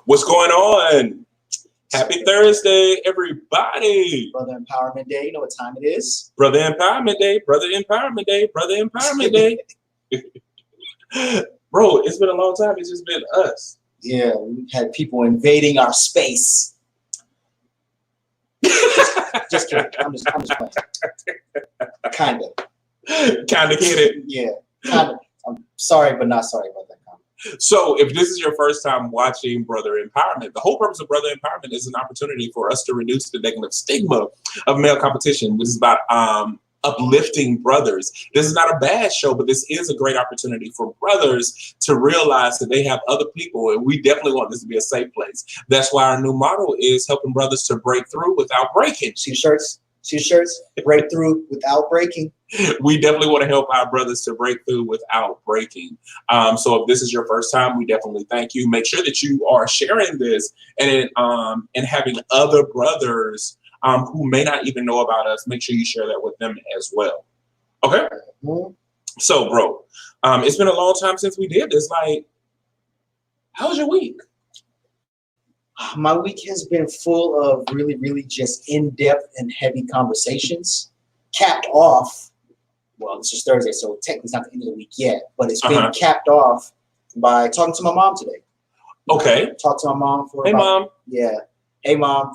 What's going on? Happy Thursday, everybody. Brother Empowerment Day. You know what time it is? Brother Empowerment Day. Brother Empowerment Day. Brother Empowerment Day. Bro, it's been a long time. It's just been us. Yeah, we've had people invading our space. just kidding. I'm just playing. Kind of kidding. Yeah, kind of. I'm sorry, but not sorry about that comment. So if this is your first time watching Brother Empowerment, the whole purpose of Brother Empowerment is an opportunity for us to reduce the negative stigma of male competition, which is about uplifting brothers. This is not a bad show, but this is a great opportunity for brothers to realize that they have other people, and we definitely want this to be a safe place. That's why our new motto is helping brothers to break through without breaking. T-shirts, break through without breaking. We definitely want to help our brothers to break through without breaking. So if this is your first time, we definitely thank you. Make sure that you are sharing this and having other brothers who may not even know about us. Make sure you share that with them as well. Okay? Mm-hmm. So, bro, it's been a long time since we did this. Like, how was your week? My week has been full of really, really just in-depth and heavy conversations. Capped off, well, this is Thursday, so technically it's not the end of the week yet, but it's been capped off by talking to my mom today. Okay. Talked to my mom for Mom. Yeah. Hey, Mom.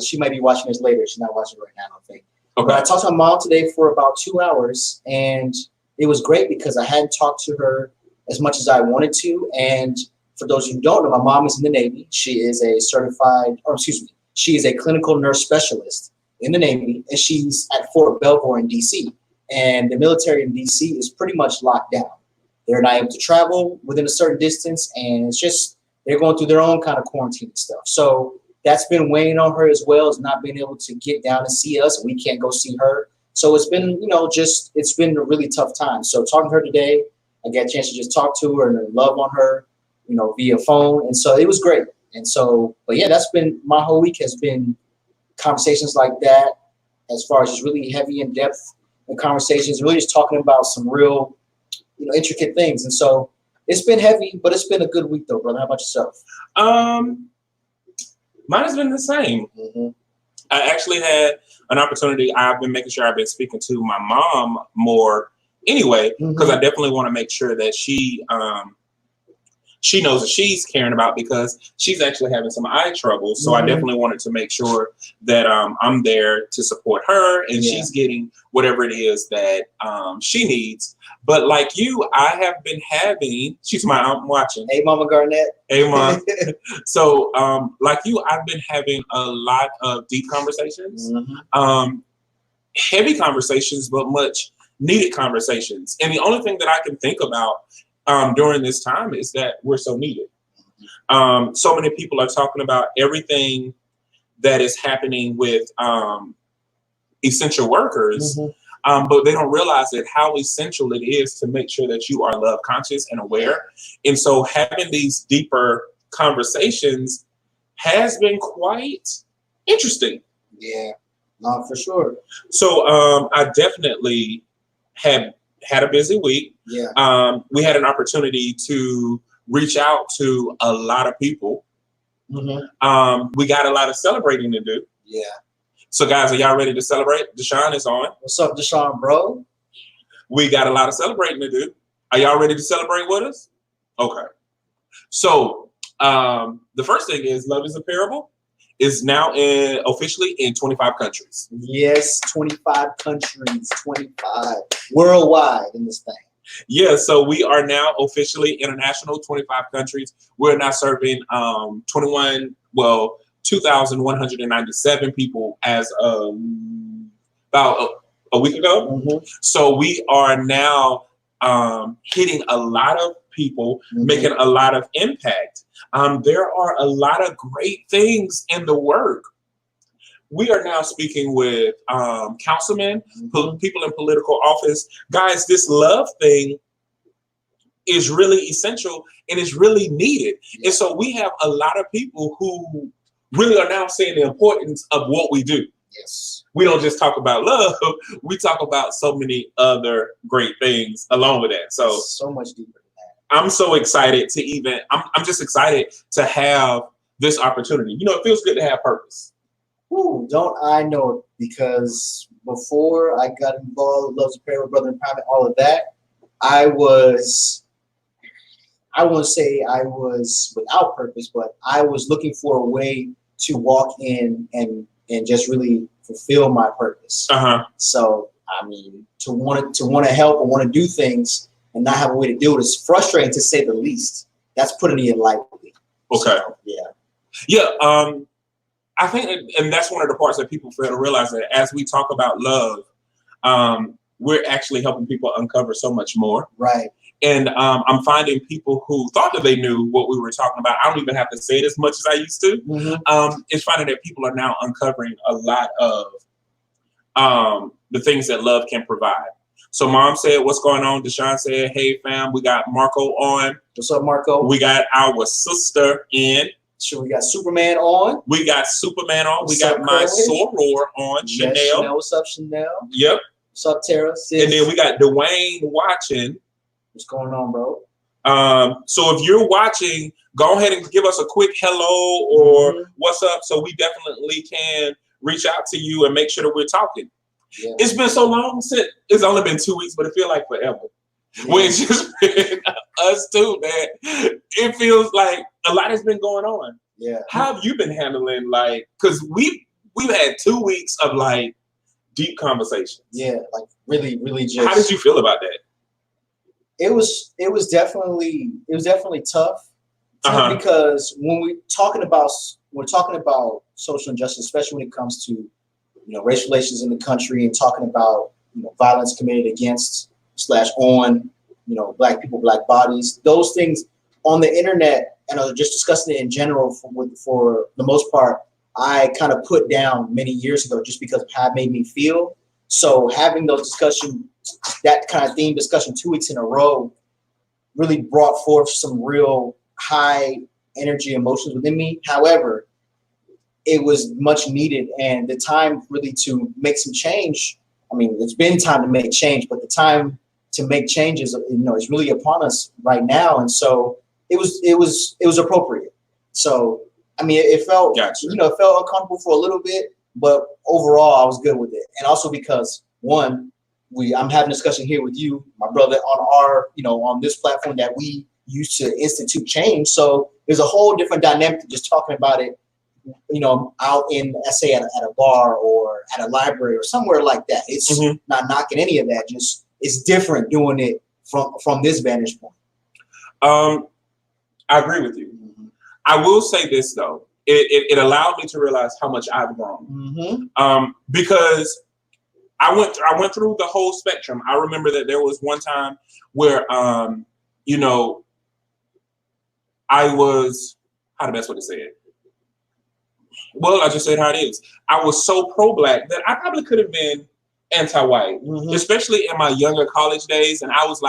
She might be watching this later. She's not watching it right now, I don't think. Okay. But I talked to my mom today for about 2 hours, and it was great because I hadn't talked to her as much as I wanted to. And for those who don't know, my mom is in the Navy. She is a she is a clinical nurse specialist in the Navy, and she's at Fort Belvoir in D.C. And the military in D.C. is pretty much locked down. They're not able to travel within a certain distance, and it's just they're going through their own kind of quarantine and stuff. So that's been weighing on her as well, as not being able to get down and see us. We can't go see her. So it's been, it's been a really tough time. So talking to her today, I got a chance to just talk to her and love on her, via phone. And so it was great. And so, but yeah, that's been, my whole week has been conversations like that, as far as just really heavy in depth and conversations, really just talking about some real, intricate things. And so it's been heavy, but it's been a good week though, brother. How about yourself? Mine has been the same. Mm-hmm. I actually had an opportunity. I've been making sure I've been speaking to my mom more anyway, because I definitely want to make sure that she knows that she's caring about, because she's actually having some eye trouble. So I definitely wanted to make sure that I'm there to support her, and she's getting whatever it is that she needs. But like you, I have been having, she's my aunt watching. Hey, Mama Garnett. Hey, Mom. So like you, I've been having a lot of deep conversations, heavy conversations, but much needed conversations. And the only thing that I can think about during this time is that we're so needed. So many people are talking about everything that is happening with essential workers, but they don't realize that how essential it is to make sure that you are love conscious and aware. And so having these deeper conversations has been quite interesting. Yeah, no, for sure. So I definitely had a busy week. Yeah. We had an opportunity to reach out to a lot of people. We got a lot of celebrating to do. Yeah. So guys, are y'all ready to celebrate? Deshaun is on. What's up, Deshaun, bro? We got a lot of celebrating to do. Are y'all ready to celebrate with us? Okay. So the first thing is Love is a Parable is now officially in 25 countries. Yes, 25 countries, 25 worldwide in this thing. Yeah, so we are now officially international, 25 countries. We're now serving 2,197 people as of about a week ago. So we are now hitting a lot of people, making a lot of impact. There are a lot of great things in the work. We are now speaking with councilmen, people in political office. Guys, this love thing is really essential and is really needed. And so we have a lot of people who really are now seeing the importance of what we do. Yes. We don't just talk about love, we talk about so many other great things along with that. So much deeper than that. I'm so excited to I'm just excited to have this opportunity? You know, it feels good to have purpose. Ooh, don't I know it? Because before I got involved, Love's Apparel, Brother Empowerment, all of that, I wouldn't say I was without purpose, but I was looking for a way to walk in and just really fulfill my purpose. So, I mean, to want to help and want to do things and not have a way to do it is frustrating, to say the least. That's putting it lightly. Okay. So, yeah. Yeah. I think, and that's one of the parts that people fail to realize, that as we talk about love, we're actually helping people uncover so much more. Right. And I'm finding people who thought that they knew what we were talking about. I don't even have to say it as much as I used to. It's finding that people are now uncovering a lot of the things that love can provide. So Mom said, what's going on? Deshaun said, hey, fam, we got Marco on. What's up, Marco? We got our sister in. Sure, we got Superman on. We got Superman on. What's we got up, my Courage? Soror on. Yes, Chanel. What's up, Chanel? Yep. What's up, Tara? Sis? And then we got Dwayne watching. What's going on, bro? So if you're watching, go ahead and give us a quick hello or what's up, so we definitely can reach out to you and make sure that we're talking. Yeah. It's been so long since, it's only been 2 weeks, but it feels like forever. Yeah. When it's just been us two, man. It feels like a lot has been going on. Yeah. How have you been handling, like, because we've had 2 weeks of like deep conversations. Yeah, like really just. How did you feel about that? It was definitely tough. Because when we're talking about social injustice, especially when it comes to race relations in the country, and talking about violence committed against / on Black people, Black bodies, those things on the internet, and I was just discussing it in general for the most part, I kind of put down many years ago just because of how it made me feel. So having those discussions, that kind of theme discussion 2 weeks in a row, really brought forth some real high energy emotions within me. However, it was much needed, and the time really to make some change. I mean, it's been time to make change, but the time to make changes, is really upon us right now. And so it was appropriate. So, I mean, it felt, it felt uncomfortable for a little bit, but overall I was good with it. And also because I'm having a discussion here with you, my brother, on our, on this platform that we use to institute change. So there's a whole different dynamic to just talking about it, out in, say, at a bar or at a library or somewhere like that. It's not knocking any of that. Just it's different doing it from this vantage point. I agree with you. I will say this though, it allowed me to realize how much I've grown. Because I went through the whole spectrum. I remember that there was one time where I was, how the best way to say it? Well, I just said how it is. I was so pro-Black that I probably could have been anti-white, especially in my younger college days. And I was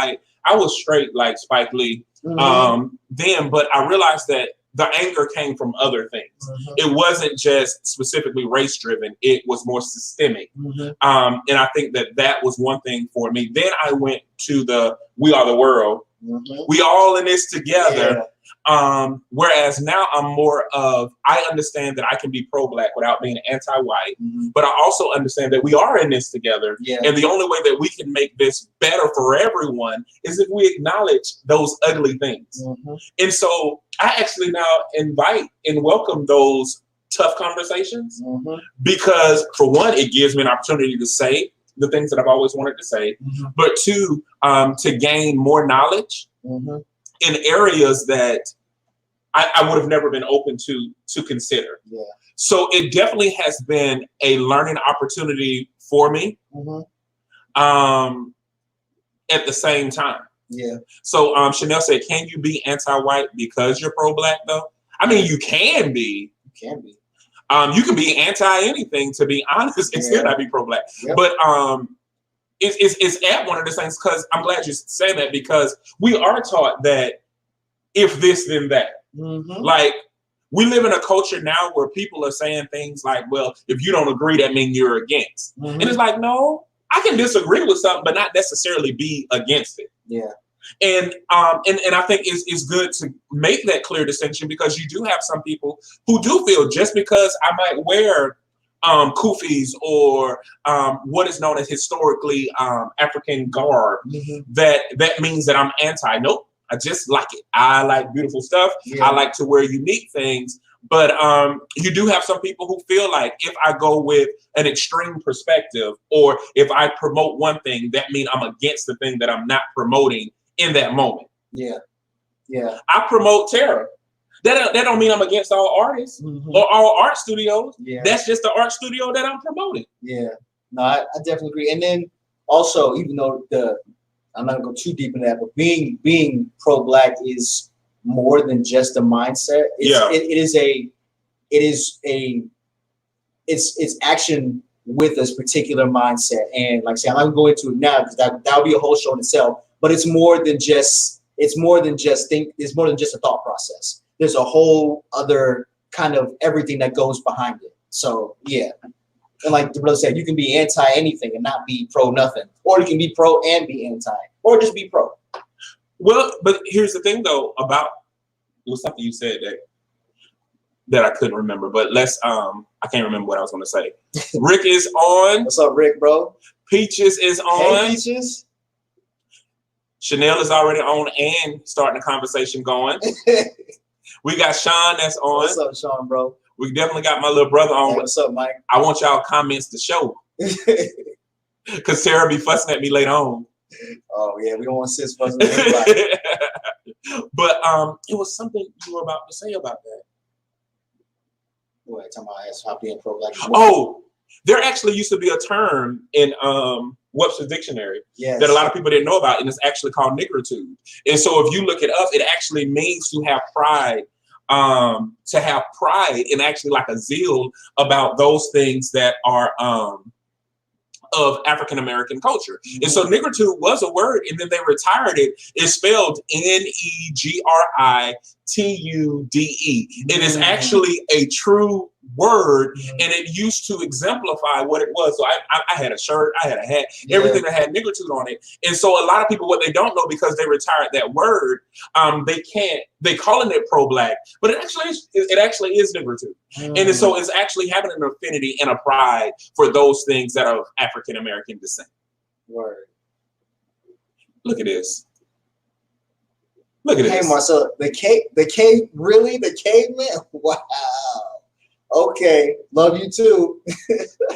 straight like Spike Lee then, but I realized that the anger came from other things. It wasn't just specifically race driven. It was more systemic. And I think that was one thing for me. Then I went to the We Are the World. We all in this together. Yeah. Whereas now I'm more of, I understand that I can be pro-Black without being anti-white, but I also understand that we are in this together. Yeah. And the only way that we can make this better for everyone is if we acknowledge those ugly things. And so I actually now invite and welcome those tough conversations because, for one, it gives me an opportunity to say the things that I've always wanted to say, but two, to gain more knowledge in areas that I would have never been open to consider. Yeah. So it definitely has been a learning opportunity for me. At the same time. Yeah. So Chanel said, can you be anti-white because you're pro-Black though? I mean, you can be. You can be. You can be anti-anything, to be honest, and still not be pro-Black. Yep. But it's at one of the things, because I'm glad you said that, because we are taught that if this, then that. Like, we live in a culture now where people are saying things like, well, if you don't agree, that means you're against. And it's like, no, I can disagree with something, but not necessarily be against it. Yeah. And I think it's good to make that clear distinction, because you do have some people who do feel just because I might wear kufis or what is known as historically African garb, that means that I'm anti. Nope, I just like it. I like beautiful stuff. I like to wear unique things. But you do have some people who feel like if I go with an extreme perspective, or if I promote one thing, that means I'm against the thing that I'm not promoting in that moment. Yeah. I promote terror. That don't mean I'm against all artists or all art studios. That's just the art studio that I'm promoting. Yeah. No, I definitely agree. And then also, even though I'm not gonna go too deep into that, but being pro-Black is more than just a mindset. It's action with this particular mindset. And like I say, I'm not gonna go into it now because that would be a whole show in itself. But it's more than just a thought process. There's a whole other kind of everything that goes behind it. So yeah. And like the brother said, you can be anti anything and not be pro nothing. Or you can be pro and be anti. Or just be pro. Well, but here's the thing though about something you said that I couldn't remember. But I can't remember what I was gonna say. Rick is on. What's up, Rick, bro? Peaches is on. Hey, Peaches. Chanel is already on and starting the conversation going. We got Sean that's on. What's up, Sean, bro? We definitely got my little brother on. Hey, what's up, Mike? I want y'all comments to show. Because Sarah be fussing at me later on. Oh, yeah, we don't want sis fussing at anybody. But it was something you were about to say about that. What, talking about how being pro-Black? Oh, there actually used to be a term in Webster's Dictionary that a lot of people didn't know about, and it's actually called nigritude. And so if you look it up, it actually means to have pride, and actually like a zeal about those things that are of African American culture. And so nigritude was a word, and then they retired it. It's spelled Negrittude. It is actually a true word, and it used to exemplify what it was. So I had a shirt, I had a hat, everything that had nigritude on it. And so a lot of people, what they don't know, because they retired that word, they calling it pro-Black, but it actually is nigritude. And so it's actually having an affinity and a pride for those things that are of African American descent. Word. Look at this. Look at this. Hey, Marcel, the caveman? Wow. Okay, love you too.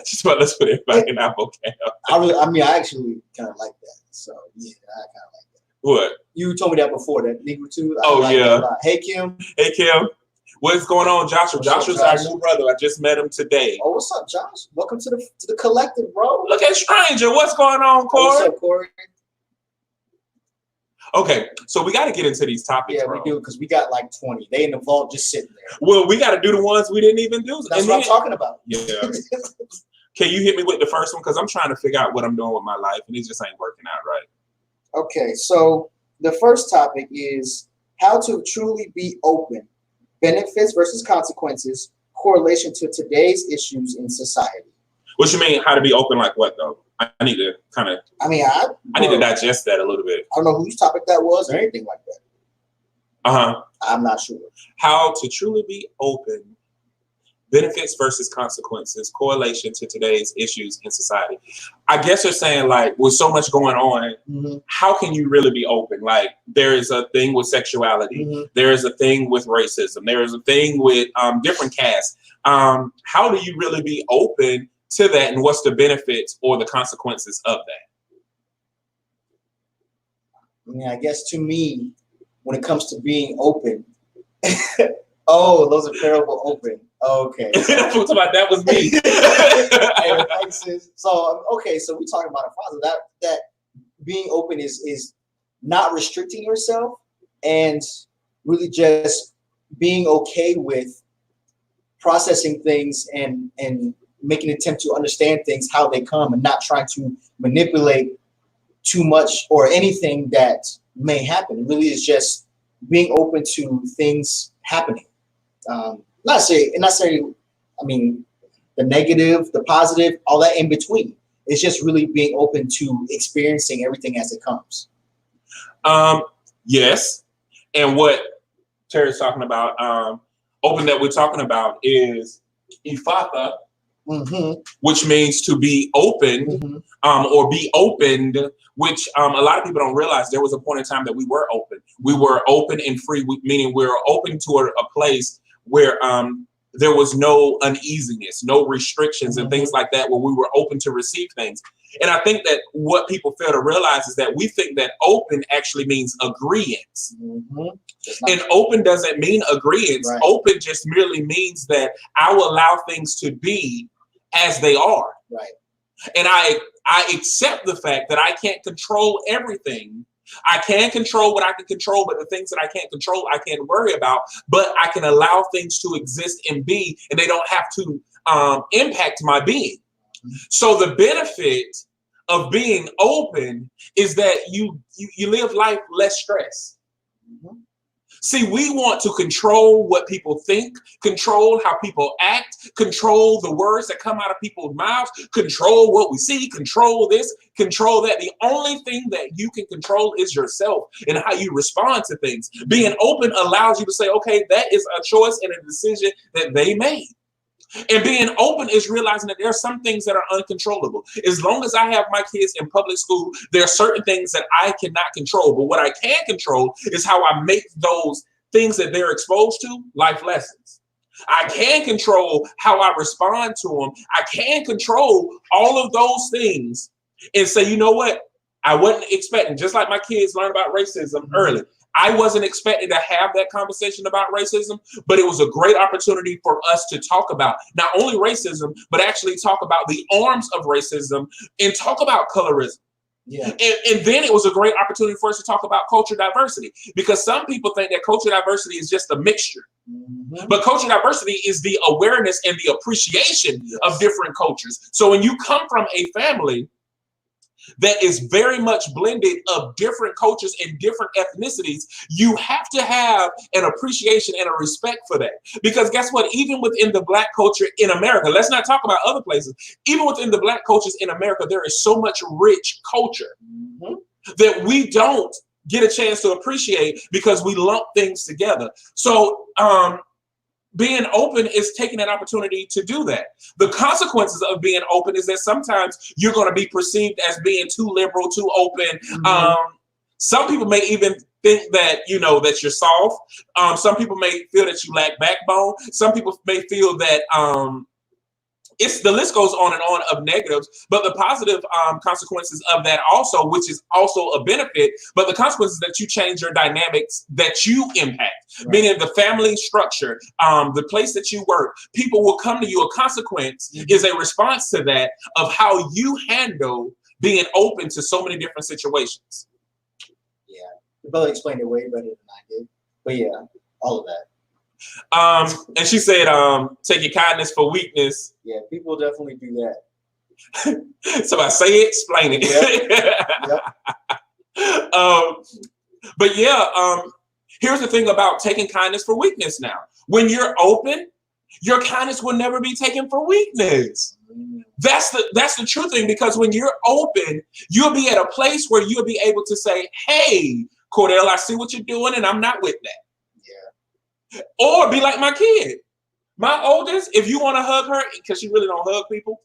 Just about, let's put it back in our vocab. I actually kind of like that. So yeah, I kind of like that. What? You told me that before, that nigritude. Hey, Kim. Hey, Kim. What's going on, Joshua? Joshua's our new brother. I just met him today. Oh, what's up, Josh? Welcome to the collective, bro. Look at Stranger. What's going on, Corey? What's up, Corey? Okay, so we got to get into these topics. Yeah, we do, because we got like 20. They in the vault just sitting there. Well, we got to do the ones we didn't even do. That's what I'm talking about. Yeah. Can you hit me with the first one? Because I'm trying to figure out what I'm doing with my life, and it just ain't working out right. Okay, so the first topic is how to truly be open. Benefits versus consequences. Correlation to today's issues in society. What you mean, how to be open like what, though? I need to kind of... I need to digest that a little bit. I don't know whose topic that was or anything like that. Uh-huh. I'm not sure. How to truly be open. Benefits versus consequences. Correlation to today's issues in society. I guess they're saying, like, with so much going on, how can you really be open? Like, there is a thing with sexuality. There is a thing with racism. There is a thing with different castes. How do you really be open to that, and what's the benefits or the consequences of that? I guess to me, when it comes to being open, oh, those are parable open. Okay. That was me. So we're talking about a father. That being open is not restricting yourself and really just being okay with processing things and making an attempt to understand things how they come, and not trying to manipulate too much or anything that may happen. It really is just being open to things happening. Not saying, I mean, the negative, the positive, all that in between. It's just really being open to experiencing everything as it comes. Yes. And what Terry's talking about, open that we're talking about is ifata, which means to be opened, or be opened, which a lot of people don't realize there was a point in time that we were open. We were open and free, meaning we were open to a place where there was no uneasiness, no restrictions and things like that, where we were open to receive things. And I think that what people fail to realize is that we think that open actually means agreeance. And open doesn't mean agreeance. Right. Open just merely means that I will allow things to be as they are. Right. And I accept the fact that I can't control everything. I can control what I can control, but the things that I can't control, I can't worry about. But I can allow things to exist and be, and they don't have to impact my being. So the benefit of being open is that you live life less stress. See, we want to control what people think, control how people act, control the words that come out of people's mouths, control what we see, control this, control that. The only thing that you can control is yourself and how you respond to things. Being open allows you to say, okay, that is a choice and a decision that they made. And being open is realizing that there are some things that are uncontrollable. As long as I have my kids in public school, there are certain things that I cannot control. But what I can control is how I make those things that they're exposed to life lessons. I can control how I respond to them. I can control all of those things and say, you know what? I wasn't expecting, just like my kids learn about racism early. I wasn't expecting to have that conversation about racism, but it was a great opportunity for us to talk about not only racism, but actually talk about the arms of racism and talk about colorism. Yeah. And then it was a great opportunity for us to talk about culture diversity, because some people think that culture diversity is just a mixture. But culture diversity is the awareness and the appreciation of different cultures. So when you come from a family that is very much blended of different cultures and different ethnicities, you have to have an appreciation and a respect for that. Because guess what? Even within the Black culture in America, let's not talk about other places. Even within the Black cultures in America, there is so much rich culture that we don't get a chance to appreciate because we lump things together. So, being open is taking that opportunity to do that. The consequences of being open is that sometimes you're going to be perceived as being too liberal, too open. Some people may even think that, you know, that you're soft. Some people may feel that you lack backbone. Some people may feel that the list goes on and on of negatives, but the positive consequences of that also, which is also a benefit, but the consequences that you change your dynamics that you impact, meaning the family structure, the place that you work, people will come to you. A consequence is a response to that of how you handle being open to so many different situations. Yeah, you probably explained it way better than I did, but yeah, all of that. And she said, take your kindness for weakness. Yeah, people definitely do that. So I say it, explain it. But yeah, here's the thing about taking kindness for weakness now. When you're open, your kindness will never be taken for weakness. That's the true thing, because when you're open, you'll be at a place where you'll be able to say, hey, Cordell, I see what you're doing and I'm not with that. Or be like my kid. My oldest, if you want to hug her, because she really don't hug people.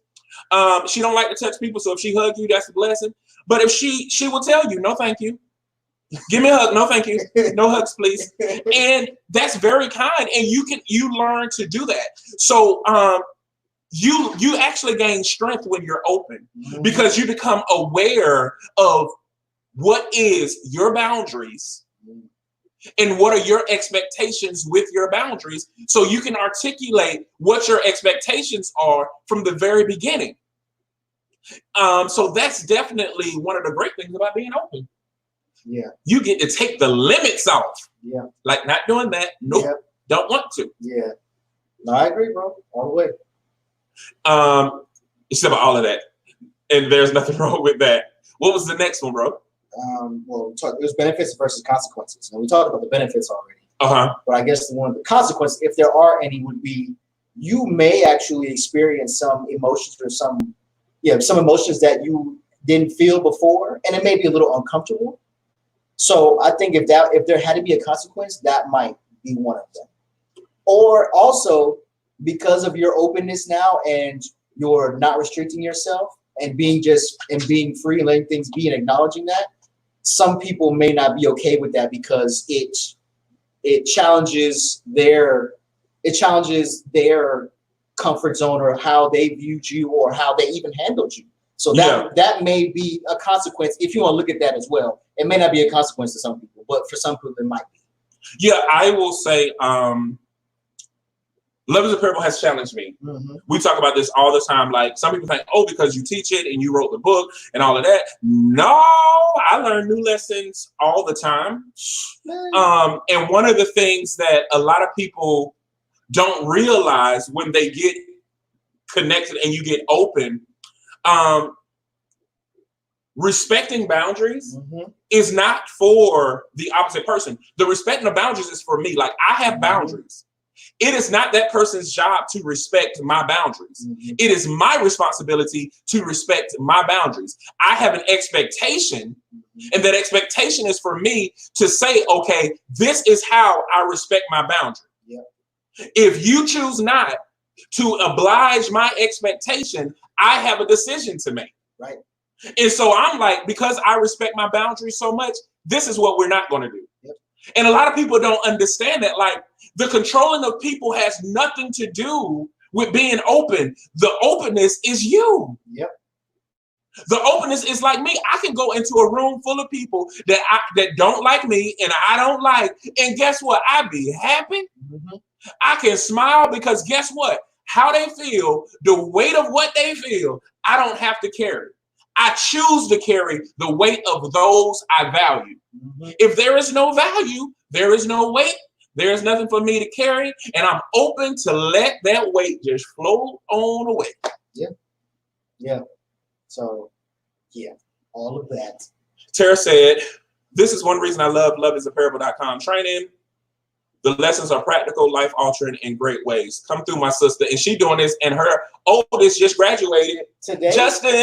She don't like to touch people, so if she hug you, that's a blessing. But if she will tell you, no, thank you. Give me a hug. No, thank you. No hugs, please. And that's very kind. And you learn to do that. So you actually gain strength when you're open, because you become aware of what is your boundaries and what are your expectations with your boundaries, so you can articulate what your expectations are from the very beginning. So that's definitely one of the great things about being open. Yeah. You get to take the limits off. Yeah. Like, not doing that. Nope. Yeah. Don't want to. Yeah. No, I agree, bro. All the way. Except about all of that. And there's nothing wrong with that. What was the next one, bro? Well, it was benefits versus consequences. And we talked about the benefits already. But I guess one of the consequences, if there are any, would be you may actually experience some emotions or some emotions that you didn't feel before, and it may be a little uncomfortable. So I think if there had to be a consequence, that might be one of them. Or also because of your openness now and you're not restricting yourself and being free and letting things be and acknowledging that, some people may not be okay with that because it challenges their comfort zone or how they viewed you or how they even handled you. So that may be a consequence if you want to look at that as well. It may not be a consequence to some people, but for some people it might be. Yeah, I will say Love is a Parable has challenged me. Mm-hmm. We talk about this all the time. Like some people think, oh, because you teach it and you wrote the book and all of that. No, I learn new lessons all the time. And one of the things that a lot of people don't realize when they get connected and you get open, respecting boundaries is not for the opposite person. The respecting of boundaries is for me. Like I have boundaries. It is not that person's job to respect my boundaries. It is my responsibility to respect my boundaries. I have an expectation, and that expectation is for me to say, okay, this is how I respect my boundary. If you choose not to oblige my expectation, I have a decision to make. Right. And so I'm like, because I respect my boundaries so much, this is what we're not going to do. And a lot of people don't understand that. Like the controlling of people has nothing to do with being open. The openness is you. The openness is like me. I can go into a room full of people that don't like me and I don't like. And guess what? I be happy. I can smile because guess what? How they feel, the weight of what they feel, I don't have to carry. I choose to carry the weight of those I value. If there is no value, there is no weight. There is nothing for me to carry. And I'm open to let that weight just float on away. So, all of that. Tara said, this is one reason I love loveIsAParable.com training. The lessons are practical, life-altering in great ways. Come through, my sister. And she doing this, and her oldest just graduated. Today? Justin.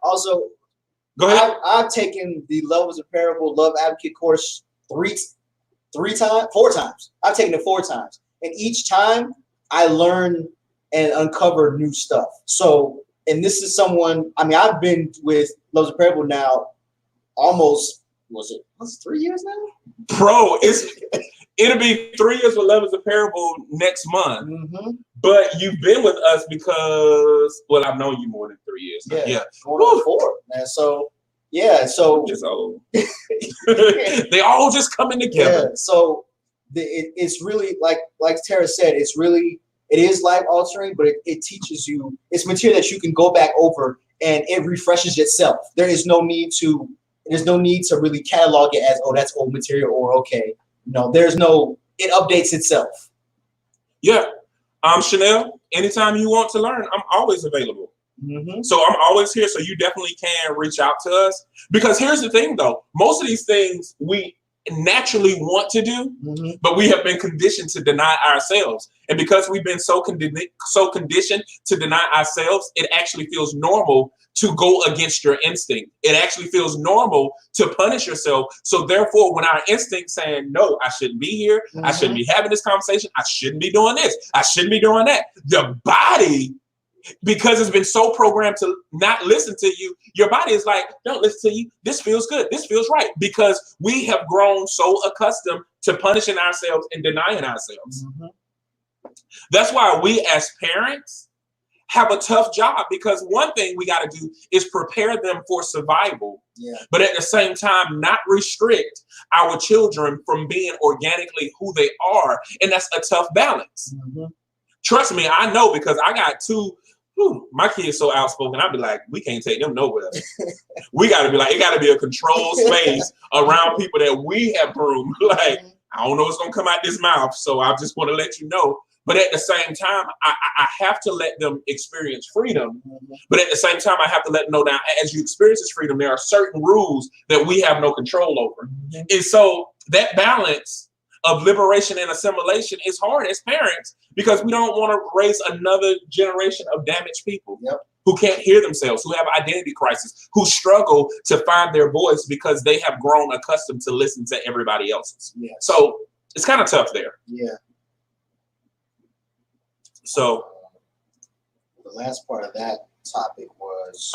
Also, go ahead. I've taken the Love is a Parable Love Advocate course four times. I've taken it 4 times. And each time, I learn and uncover new stuff. So, and this is someone, I mean, I've been with Love is a Parable now almost, was it 3 years now? Bro, it'll be 3 years with Love is a Parable next month. But you've been with us because, well, I've known you more than 3 years. Yeah. Going on 4, man. So, so just old. They all just coming together. So it's really like Tara said, it is life altering, but it teaches you. It's material that you can go back over and it refreshes itself. There's no need to really catalog it as, oh, that's old material or okay. No, it updates itself. Yeah. Chanel, anytime you want to learn, I'm always available. So I'm always here. So you definitely can reach out to us. Because here's the thing, though. Most of these things we naturally want to do, but we have been conditioned to deny ourselves. And because we've been so conditioned to deny ourselves, it actually feels normal to go against your instinct. It actually feels normal to punish yourself. So therefore, when our instinct saying, no, I shouldn't be here, I shouldn't be having this conversation, I shouldn't be doing this, I shouldn't be doing that. The body, because it's been so programmed to not listen to you, your body is like, don't listen to you. This feels good. This feels right. Because we have grown so accustomed to punishing ourselves and denying ourselves. That's why we as parents have a tough job, because one thing we got to do is prepare them for survival, but at the same time, not restrict our children from being organically who they are. And that's a tough balance. Trust me, I know, because I got 2. My kids so outspoken. I'd be like, we can't take them nowhere. We got to be like, it got to be a controlled space around people that we have groomed. Like, I don't know what's going to come out this mouth, so I just want to let you know. But at the same time, I have to let them experience freedom. But at the same time, I have to let them know that as you experience this freedom, there are certain rules that we have no control over. And so that balance of liberation and assimilation is hard as parents because we don't want to raise another generation of damaged people who can't hear themselves, who have identity crisis, who struggle to find their voice because they have grown accustomed to listen to everybody else's. So it's kind of tough there. So the last part of that topic was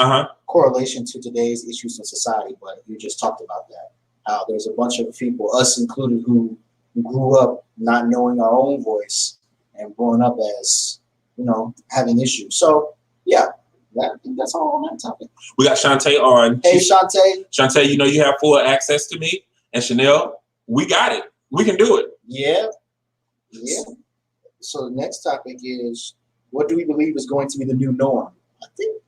correlation to today's issues in society, but you just talked about that. How there's a bunch of people, us included, who grew up not knowing our own voice and growing up as, you know, having issues. So yeah, I think that's all on that topic. We got Shantae on. Hey Shantae. Shantae, you know you have full access to me. And Chanel, we got it. We can do it. Yeah. So the next topic is, what do we believe is going to be the new norm? I think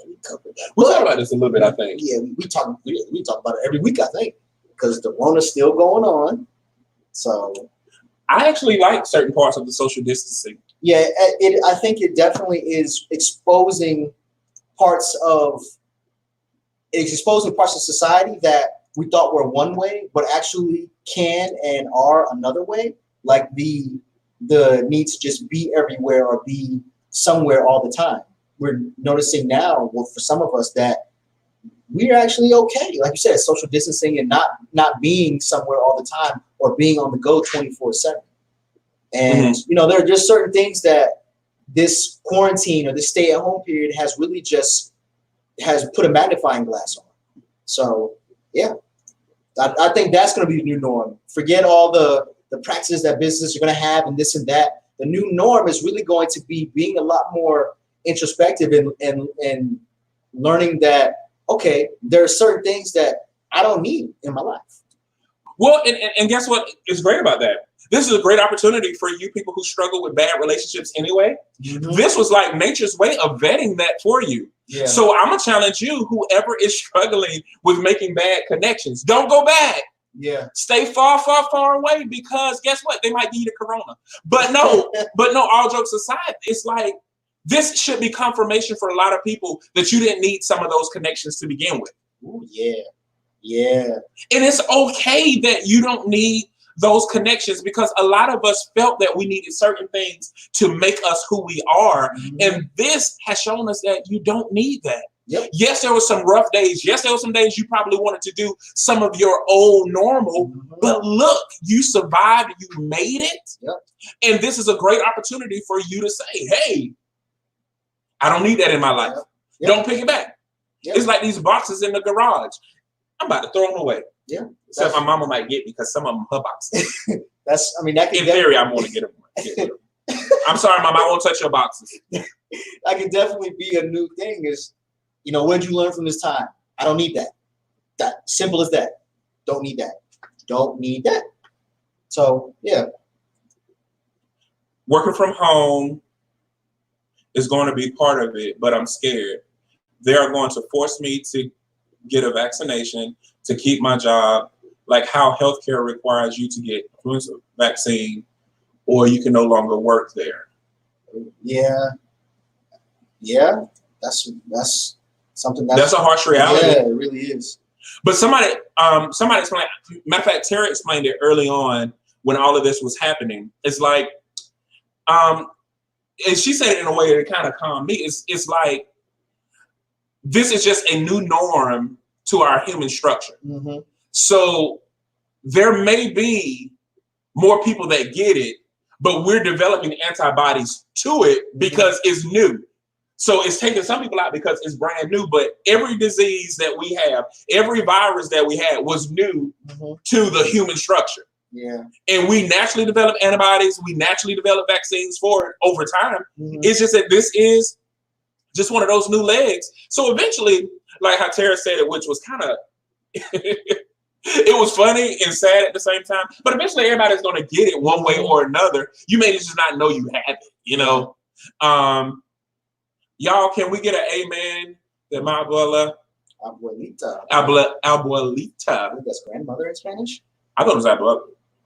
we covered that. We'll talk about this a little bit, I think. Yeah, we talk about it every week, I think, because the Rona's still going on. So I actually like certain parts of the social distancing. Yeah, I think it definitely is exposing parts of society that we thought were one way, but actually can and are another way. Like the need to just be everywhere or be somewhere all the time. We're noticing now, well, for some of us, that we're actually okay. Like you said, social distancing and not being somewhere all the time or being on the go 24/7. And, you know, there are just certain things that this quarantine or this stay-at-home period has really just has put a magnifying glass on. So, yeah, I think that's going to be the new norm. Forget all the practices that businesses are going to have and this and that. The new norm is really going to be being a lot more introspective and learning that, okay, there are certain things that I don't need in my life. Well, and guess what is great about that? This is a great opportunity for you people who struggle with bad relationships anyway. This was like nature's way of vetting that for you. Yeah. So I'm going to challenge you, whoever is struggling with making bad connections, don't go back. Yeah. Stay far, far, far away, because guess what? They might give you the corona. But no, all jokes aside, it's like this should be confirmation for a lot of people that you didn't need some of those connections to begin with. Ooh, yeah. Yeah. And it's okay that you don't need those connections, because a lot of us felt that we needed certain things to make us who we are. And this has shown us that you don't need that. Yep. Yes, there were some rough days. Yes, there were some days you probably wanted to do some of your old normal, but look, you survived, you made it. Yep. And this is a great opportunity for you to say, hey, I don't need that in my life. Yep. Don't pick it back. Yep. It's like these boxes in the garage. I'm about to throw them away. Yeah. Except my mama might get me, because some of them her boxes. That can in theory, I'm going to get them. I'm sorry, Mama, I won't touch your boxes. That can definitely be a new thing. Is, you know, what did you learn from this time? I don't need that. That simple as that. Don't need that. Don't need that. So yeah. Working from home is going to be part of it, but I'm scared. They are going to force me to get a vaccination to keep my job, like how healthcare requires you to get influenza vaccine, or you can no longer work there. Yeah. That's something that's a harsh reality. Yeah, it really is. But somebody explained. Matter of fact, Tara explained it early on when all of this was happening. It's like, and she said it in a way that kind of calmed me. It's like, this is just a new norm to our human structure. So there may be more people that get it, but we're developing antibodies to it because it's new. So it's taking some people out because it's brand new, but every disease that we have, every virus that we had was new to the human structure. Yeah. And we naturally develop antibodies. We naturally develop vaccines for it over time. It's just that this is just one of those new legs. So eventually, like how Tara said it, which was kind of, it was funny and sad at the same time, but eventually everybody's going to get it one way or another. You may just not know you have it, you know? Y'all, can we get an amen that my abuelita? Abuelita. I think that's grandmother in Spanish. I thought it was abuela.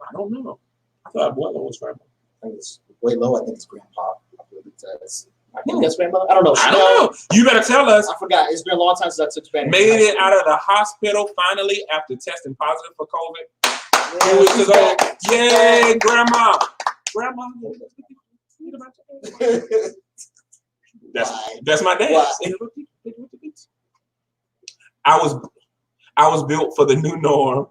I don't know. I thought abuela was grandmother. I think it's way low. I think it's grandpa. Abuelita. I think that's grandmother. I don't know. I don't know. You better tell us. I forgot. It's been a long time since I took Spanish. Made it out of the hospital finally after testing positive for COVID. 2 weeks ago. Yay, grandma. Grandma. That's my dance. I was built for the new norm.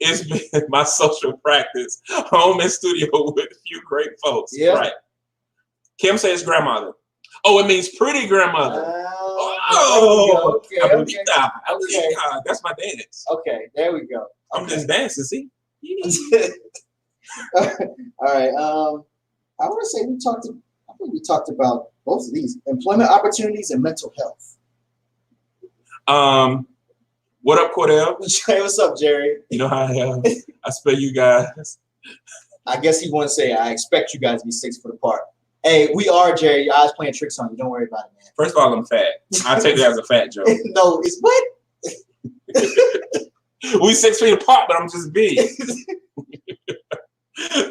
It's been my social practice, home and studio with a few great folks. Yeah. Right. Kim says grandmother. Oh, it means pretty grandmother. Oh, okay. That's my dance. Okay, there we go. I'm just dancing, see? All right. I want to say I think we talked about both of these: employment opportunities and mental health. What up, Cordell? Hey, what's up, Jerry? You know how I spell you guys. I guess he want to say I expect you guys to be 6 foot apart. Hey, we are, Jerry. Your eyes playing tricks on you. Don't worry about it, man. First of all, I'm fat. I take that as a fat joke. No, it's what? We 6 feet apart, but I'm just big.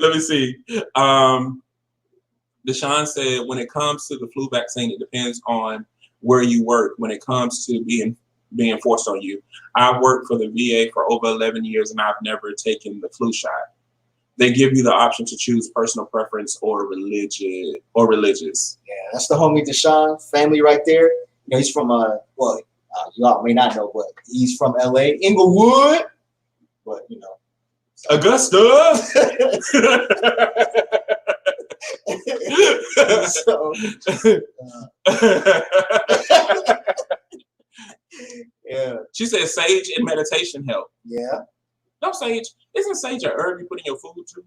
Let me see. Deshaun said, when it comes to the flu vaccine, it depends on where you work when it comes to being forced on you. I've worked for the VA for over 11 years, and I've never taken the flu shot. They give you the option to choose personal preference or religious. Yeah, that's the homie Deshaun, family right there. You know, he's from you all may not know, but he's from LA, Inglewood. But you know, Augusta. Yeah. She said sage and meditation help. Yeah. No, sage. Isn't sage a herb you put in your food too?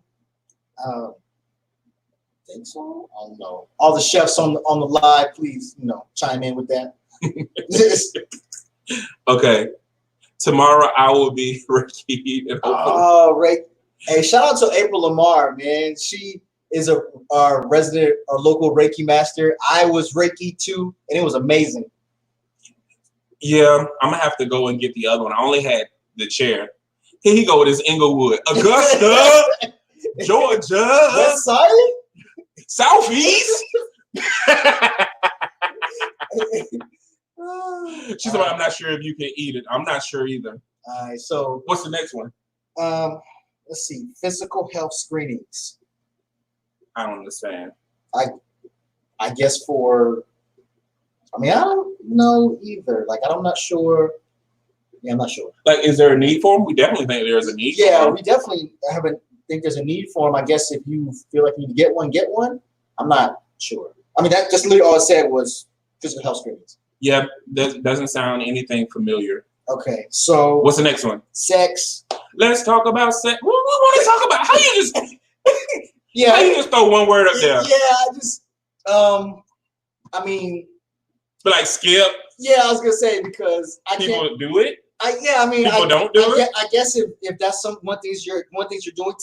Think so. I don't know. All the chefs on the live, please, chime in with that. Okay. Tomorrow I will be Reiki. Oh, Ray. Hey, shout out to April Lamar, man. She is our resident, our local Reiki master. I was Reiki too, and it was amazing. Yeah, I'm gonna have to go and get the other one. I only had the chair. Here he go with his Inglewood. Augusta, Georgia. West Side? Southeast. She's like, I'm not sure if you can eat it. I'm not sure either. All right, so what's the next one? Let's see. Physical health screenings. I don't understand. I guess I don't know either. Like, I'm not sure. Yeah, I'm not sure. Like, is there a need for them? We definitely think there's a need for them. Yeah, we definitely think there's a need for them. I guess if you feel like you need to get one. I'm not sure. I mean, that just literally all it said was physical health screenings. Yeah, that doesn't sound anything familiar. Okay, so. What's the next one? Sex. Let's talk about sex. What we want to talk about? How you just... Yeah. How you just throw one word up there? Yeah, I just... I mean... But like skip? Yeah, I was going to say because People do it? People don't do it? I guess if that's one thing you're doing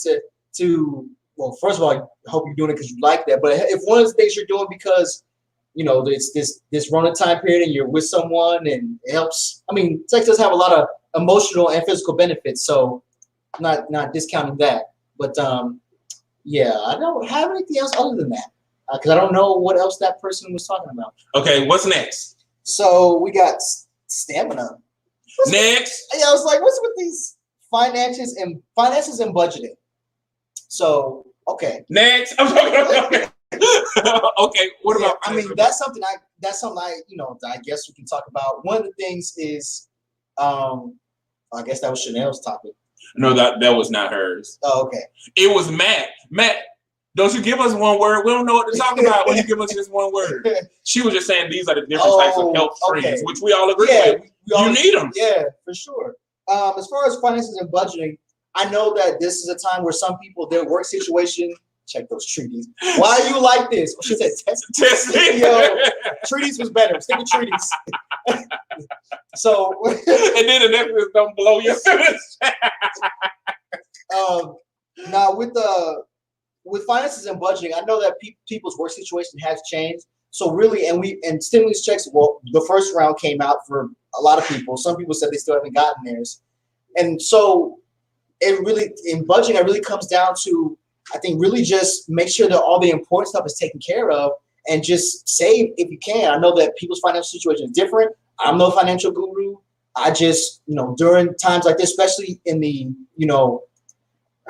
to well, first of all, I hope you're doing it because you like that. But if one of the things you're doing because it's this Rona time period and you're with someone and it helps. I mean, sex does have a lot of emotional and physical benefits, so I'm not discounting that. But yeah, I don't have anything else other than that because I don't know what else that person was talking about. Okay, what's next? So we got stamina. Next. Yeah, I was like, what's with these finances and budgeting? So, okay. Next. Okay, what about? I mean, that's something I guess we can talk about. One of the things is, I guess that was Chanel's topic. No, that was not hers. Oh, okay. It was Matt. Matt, don't you give us one word? We don't know what to talk about when you give us just one word. She was just saying these are the different types of health screens, which we all agree with. You need them. Yeah, for sure. As far as finances and budgeting, I know that this is a time where some people, their work situation, check those treaties. Why are you like this? She said testing. Yo, treaties was better. Stick with treaties. So. And then the next one don't blow your sentence. Now with finances and budgeting, I know that people's work situation has changed. So really, and stimulus checks, well, the first round came out for a lot of people. Some people said they still haven't gotten theirs. And so in budgeting, it really comes down to, I think, really just make sure that all the important stuff is taken care of and just save if you can. I know that people's financial situation is different. I'm no financial guru. I just, during times like this, especially in the,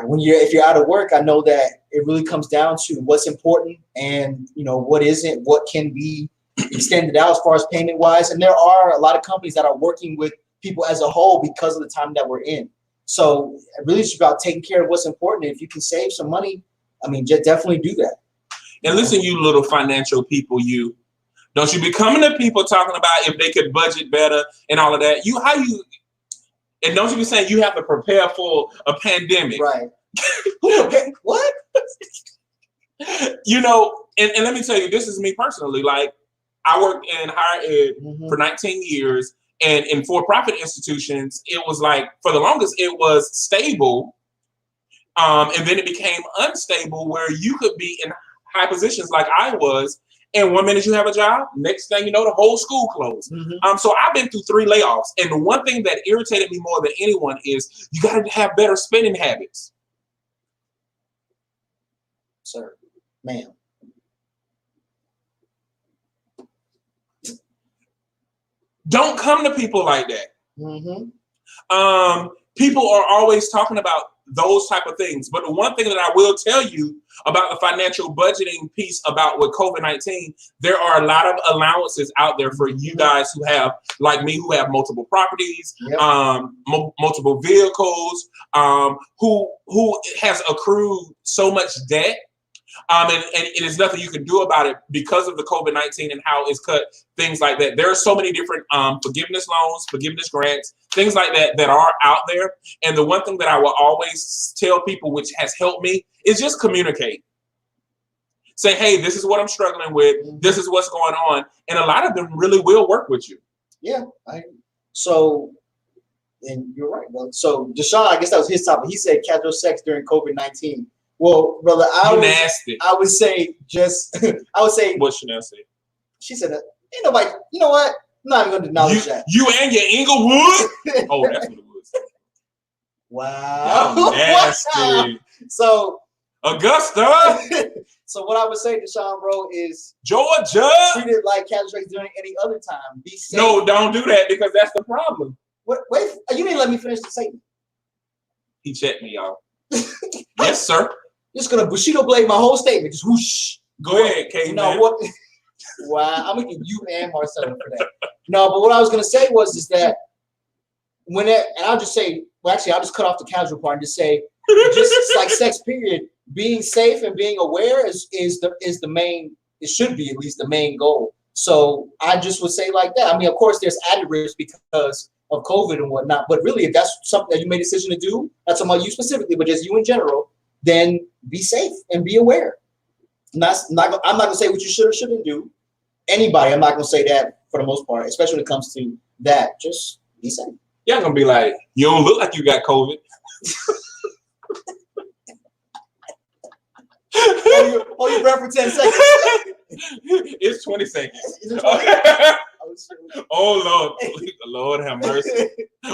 if you're out of work, I know that it really comes down to what's important and what isn't, what can be extended out as far as payment wise. And there are a lot of companies that are working with people as a whole because of the time that we're in. So really it's about taking care of what's important. And if you can save some money, I mean, definitely do that. And listen, you little financial people, don't you be coming to people talking about if they could budget better and all of that. And don't you be saying you have to prepare for a pandemic. Right. What? And let me tell you, this is me personally. Like, I worked in higher ed for 19 years, and in for-profit institutions, it was like, for the longest, it was stable. And then it became unstable where you could be in high positions like I was, and 1 minute you have a job, next thing you know, the whole school closed. So I've been through 3 layoffs, and the one thing that irritated me more than anyone is you got to have better spending habits. Sir, ma'am. Don't come to people like that. People are always talking about those type of things. But the one thing that I will tell you about the financial budgeting piece about with COVID-19, there are a lot of allowances out there for you guys who have, like me, who have multiple properties, multiple vehicles, who has accrued so much debt. And it is nothing you can do about it because of the COVID-19 and how it's cut, things like that. There are so many different forgiveness loans, forgiveness grants, things like that are out there. And the one thing that I will always tell people, which has helped me, is just communicate. Say, hey, this is what I'm struggling with. This is what's going on. And a lot of them really will work with you. Yeah. And you're right, bro. So Deshaun, I guess that was his topic. He said casual sex during COVID-19. Well, brother, I would say what Chanel said. She said that ain't nobody, you know what? I'm not even gonna acknowledge that. You and your Inglewood? Oh, that's what it was. Wow. Nasty. Wow. So Augusta. So what I would say, Deshaun, bro, is Georgia. Treat it like casual sex during any other time. Be safe. No, don't do that because that's the problem. Wait, you didn't let me finish the statement. He checked me, y'all. Yes, sir. Just gonna Bushido blade my whole statement. Just whoosh. Go ahead, Kate. What? Wow, I'm gonna give you and Marcelo for that. No, but what I was gonna say is that and I'll just say, well, actually, I'll just cut off the casual part and just say, just like sex, period. Being safe and being aware is the main. It should be at least the main goal. So I just would say like that. I mean, of course, there's added risk because of COVID and whatnot. But really, if that's something that you made a decision to do, not talking about you specifically, but just you in general, then be safe and be aware. I'm not gonna say what you should or shouldn't do. Anybody, I'm not gonna say that for the most part, especially when it comes to that. Just be safe. Y'all gonna be like, you don't look like you got COVID. Hold your breath for 10 seconds. It's 20 seconds. Is it 20? Oh Lord, Lord have mercy.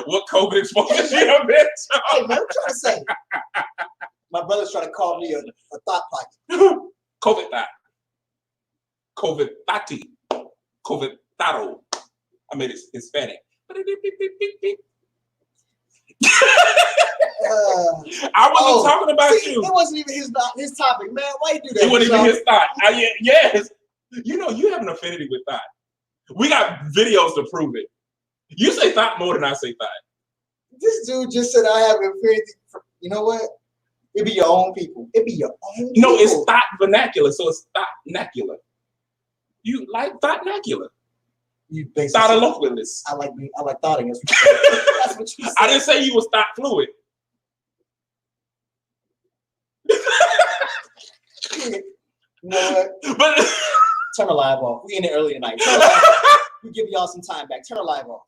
What COVID exposure you have been? Hey man, I'm trying to say. My brother's trying to call me a thought pocket. COVID thought. COVID thoughty. COVID thotto. I made it Hispanic. I wasn't talking about you. It wasn't even his topic, man. Why you do that? It wasn't even his thought. Yes. You have an affinity with thought. We got videos to prove it. You say thought more than I say thought. This dude just said I have an affinity for, you know what? It be your own people. It be your own people. No, it's thought vernacular, so it's thought-nacular. You like thought-nacular. You basically thought-aloquilous. I like thoughting. That's what you said. I didn't say you was thought fluid. You know what? But turn the live off. We in it early tonight. We give y'all some time back. Turn the live off.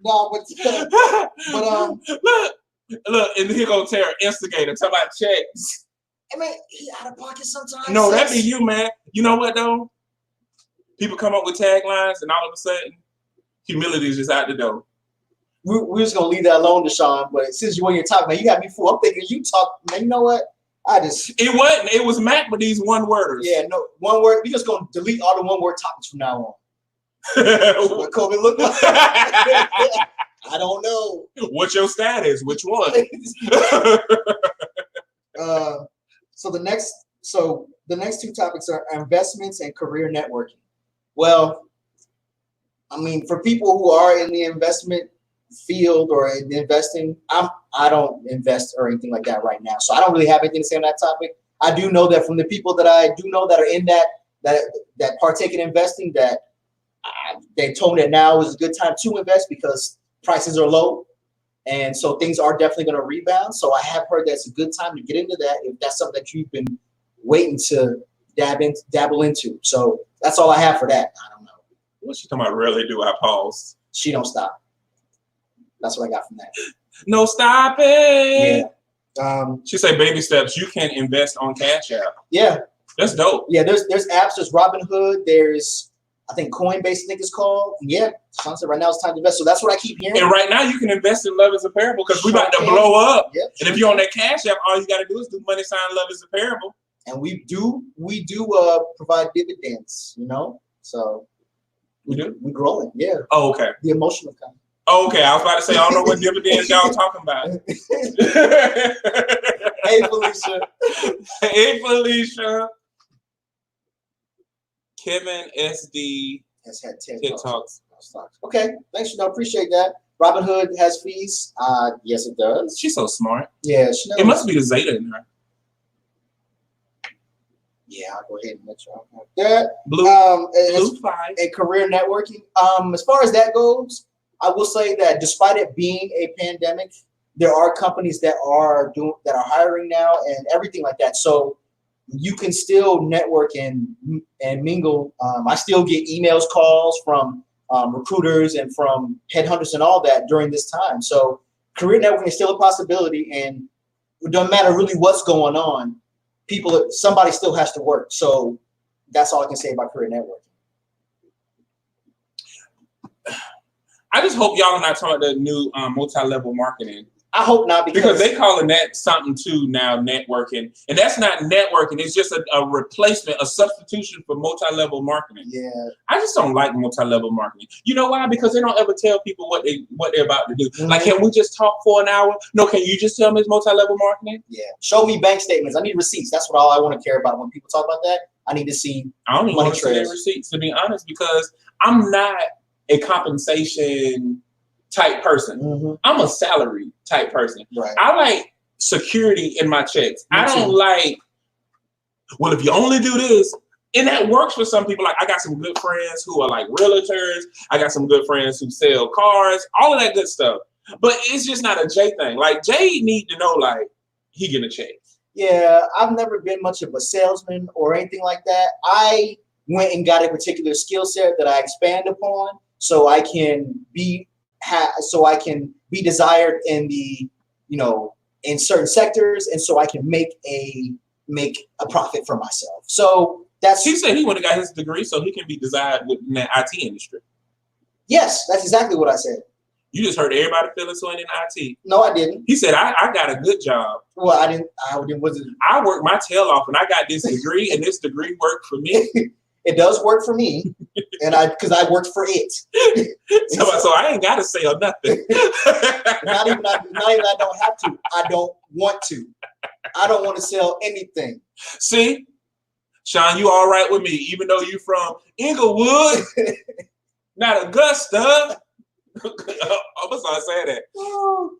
No, but look, and here go Tara, instigator, talk about checks. I mean, he out of pocket sometimes. No, that be you, man. You know what though? People come up with taglines, and all of a sudden, humility is just out the door. We're just gonna leave that alone, Deshaun. But since you on your topic, man, you got me fooled. I'm thinking you talk, man. You know what? It wasn't. It was Mac with these one worders. Yeah, no one word. We just gonna delete all the one word topics from now on. What COVID look like? I don't know. What's your status? Which one? So the next two topics are investments and career networking. Well, I mean, for people who are in the investment field or in investing, I don't invest or anything like that right now. So I don't really have anything to say on that topic. I do know that from the people that I do know that are in that partake in investing, that they told me that now is a good time to invest because prices are low. And so things are definitely going to rebound. So I have heard that's a good time to get into that if that's something that you've been waiting to dabble into. So that's all I have for that. I don't know. What's she talking about? Rarely do I pause. She don't stop. That's what I got from that. No stopping. Yeah. She say baby steps. You can invest on Cash App. Yeah. That's dope. Yeah. There's apps. There's Robinhood. There's I think Coinbase. I think it's called. Yeah. Sunset. Right now it's time to invest. So that's what I keep hearing. And right now you can invest in Love is a Parable because we're about to blow up. Yep. And if you're on that Cash App, all you got to do is do money sign Love is a Parable. And we do provide dividends. You know. So we do. We're growing. Yeah. Oh, okay. The emotional kind. Oh, okay. I was about to say I don't know what dividends y'all talking about. Hey, Felicia. Hey, Felicia. Kevin SD has had TikToks. Okay, thanks. Appreciate that. Robinhood has fees. Yes, it does. She's so smart. Yeah, she knows. It must be the Zeta in her. Yeah, I'll go ahead and let you know that. Blue 5. And career networking. As far as that goes, I will say that despite it being a pandemic, there are companies that are hiring now and everything like that. So you can still network and mingle. I still get emails, calls from recruiters and from headhunters and all that during this time. So career networking is still a possibility, and it doesn't matter really what's going on. Somebody still has to work. So that's all I can say about career networking. I just hope y'all are not talking about the new multi-level marketing. I hope not, because they calling that something too now, networking, and that's not networking. It's just a replacement, a substitution for multi-level marketing. Yeah, I just don't like multi-level marketing. You know why? Because they don't ever tell people what they're about to do. Mm-hmm. Like, can we just talk for an hour? No, can you just tell me it's multi-level marketing? Yeah, show me bank statements. I need receipts. That's what all I want to care about when people talk about that. I need to see. I don't even want to see their receipts, to be honest, because I'm not a compensation type person. Mm-hmm. I'm a salary type person. Right. I like security in my checks. I don't like, well, if you only do this, and that works for some people. Like, I got some good friends who are like realtors. I got some good friends who sell cars, all of that good stuff. But it's just not a Jay thing. Like, Jay need to know, like, he getting a check. Yeah, I've never been much of a salesman or anything like that. I went and got a particular skill set that I expand upon so I can be desired in the, in certain sectors, and so I can make a profit for myself. So that's. He said he would have got his degree so he can be desired within the IT industry. Yes, that's exactly what I said. You just heard everybody feeling so in IT. No, I didn't. He said I got a good job. Well, I didn't. I worked my tail off and I got this degree, and this degree worked for me. It does work for me, and because I worked for it. So I ain't got to say or nothing. not even I don't have to. I don't want to. I don't want to sell anything. See, Sean, you all right with me, even though you from Inglewood, not Augusta. I'm gonna start saying that. Oh,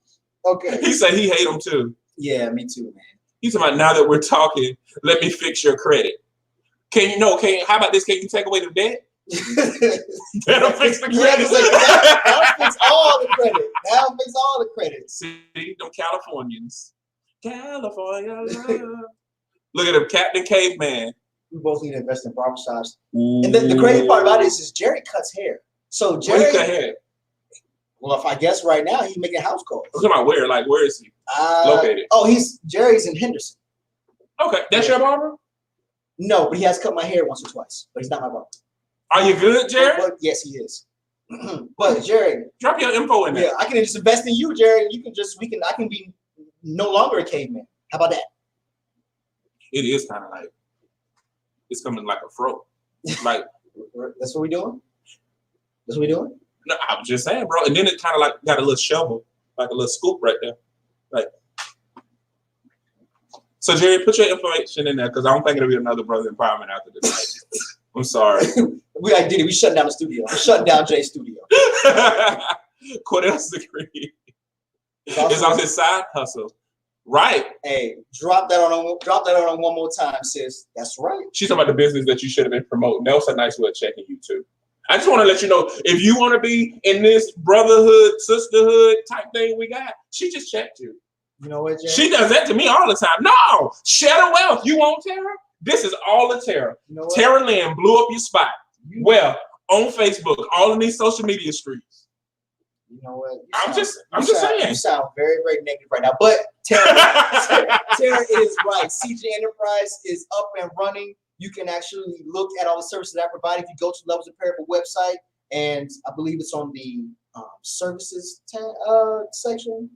okay. He said he hate them too. Yeah, me too, man. He's talking about, now that we're talking, let me fix your credit. How about this? Can you take away the debt? That'll fix the credit. That'll fix all the credit. That'll fix all the credit. See, them Californians. California love. Look at him, Captain Caveman. We both need to invest in barbershops. And the crazy part about it is Jerry cuts hair. So Jerry cut hair. Well, if I guess right now, he's making house calls. I'm talking about where? Like, where is he located? Oh, Jerry's in Henderson. Okay, that's your barber? No, but he has cut my hair once or twice. But he's not my barber. Are you good, Jerry? But yes, he is. But Jerry, drop your info in there. Yeah, I can just invest in you, Jerry. I can be no longer a caveman. How about that? It is kind of like, it's coming like a fro. Like, that's what we're doing? That's what we're doing? No, I was just saying, bro. And then it kind of like got a little shovel, like a little scoop right there. Like, so Jerry, put your information in there because I don't think it'll be another brother empowerment after this. I'm sorry. We did it. We shut down the studio. We're shutting down Jay's studio. Cordell's degree. It's on his side hustle. Right. Hey, drop that on one more time, sis. That's right. She's talking about the business that you should have been promoting. That was a nice way of checking you too. I just want to let you know, if you want to be in this brotherhood, sisterhood type thing we got, she just checked you. You know what, Jay? She does that to me all the time. No, share the wealth. You want Tara? This is all the Tara. You know Tara Lynn blew up your spot. Well, on Facebook, all in these social media streets. You know what? I'm just saying. You sound very, very negative right now. But Tara is right. CJ Enterprise is up and running. You can actually look at all the services that I provide if you go to Levels of Parable website, and I believe it's on the services section.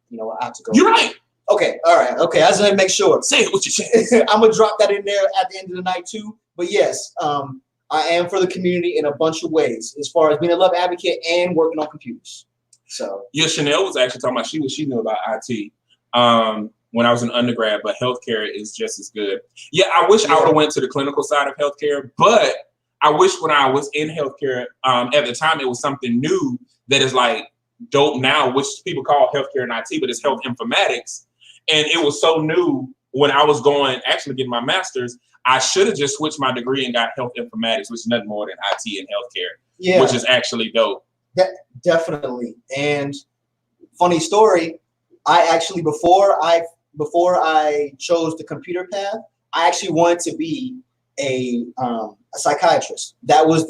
You know, I have to go. You're right. Okay, all right. Okay, I just want to make sure. Say it with your chest. I'm gonna drop that in there at the end of the night too. But yes, I am for the community in a bunch of ways, as far as being a love advocate and working on computers. So yeah, Chanel was actually talking about she knew about IT when I was an undergrad, but healthcare is just as good. Yeah, I wish I would have went to the clinical side of healthcare, but I wish when I was in healthcare at the time it was something new that is like dope now, which people call healthcare and IT, but it's health informatics. And it was so new when I was actually getting my master's. I should have just switched my degree and got health informatics, which is nothing more than IT and healthcare, which is actually dope. Definitely. And funny story, I actually before I chose the computer path, I actually wanted to be a psychiatrist. That was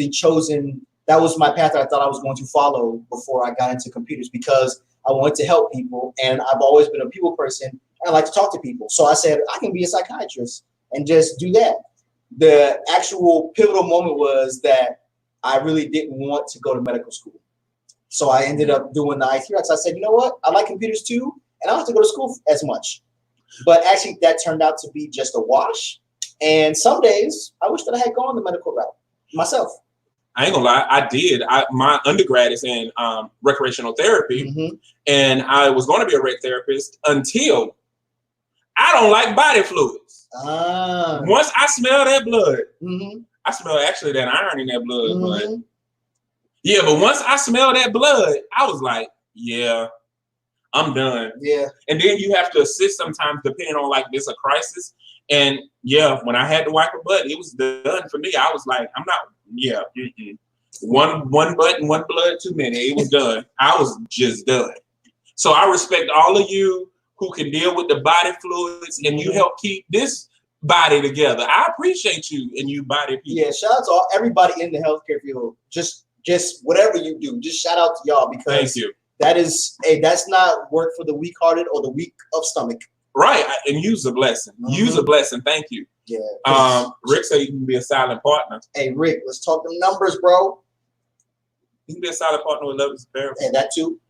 my path that I thought I was going to follow before I got into computers, because I wanted to help people, and I've always been a people person, and I like to talk to people. So I said, I can be a psychiatrist and just do that. The actual pivotal moment was that I really didn't want to go to medical school. So I ended up doing the IT recs. I said, you know what? I like computers too, and I don't have to go to school as much. But actually, that turned out to be just a wash. And some days, I wish that I had gone the medical route myself. I ain't gonna lie, I did. My undergrad is in recreational therapy, and I was going to be a rec therapist until I don't like body fluids. Once I smell that blood, I smell actually that iron in that blood. But yeah, but once I smell that blood, I was like, yeah, I'm done. Yeah. And then you have to assist sometimes depending on like this a crisis. And yeah, when I had to wipe a butt, it was done for me. I was like, I'm not. Yeah. One button, one blood too many. It was done. I was just done. So I respect all of you who can deal with the body fluids and you help keep this body together. I appreciate you and you body people. Yeah, shout out to everybody in the healthcare field. Just whatever you do, just shout out to y'all, because thank you. That's not work for the weak-hearted or the weak of stomach. Right, and use a blessing. Use a blessing. Thank you. Yeah. Rick said you can be a silent partner. Hey, Rick, let's talk them numbers, bro. You can be a silent partner with Levels of Parable. Hey, that too.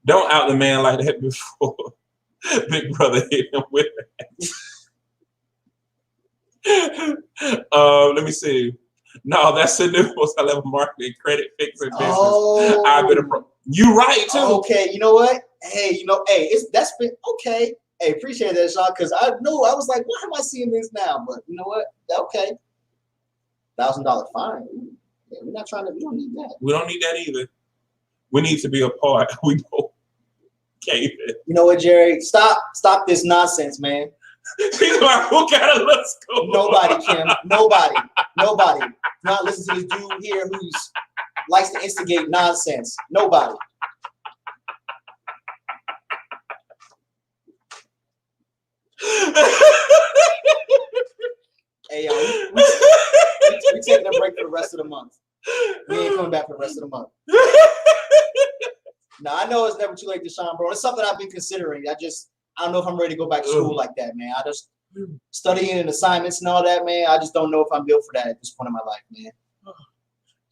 Don't out the man like that before Big Brother hit him with it. Let me see. No, that's the new most high-level marketing credit fixing business. Oh. I've been you right too. Okay, you know what? Hey, that's been okay. Hey, appreciate that, Sean, because I was like, why am I seeing this now? But you know what? Okay. $1,000 fine. Yeah, we don't need that. We don't need that either. We need to be a part. We both gave it. You know what, Jerry? Stop this nonsense, man. He's like, who got a little school? Nobody, Kim. Nobody. Not listen to this dude here who's likes to instigate nonsense. Nobody. Hey, we taking a break for the rest of the month. We ain't coming back for the rest of the month. Now, I know it's never too late to shine, bro. It's something I've been considering. I don't know if I'm ready to go back to school like that, man. I just studying and assignments and all that, man. I just don't know if I'm built for that at this point in my life, man.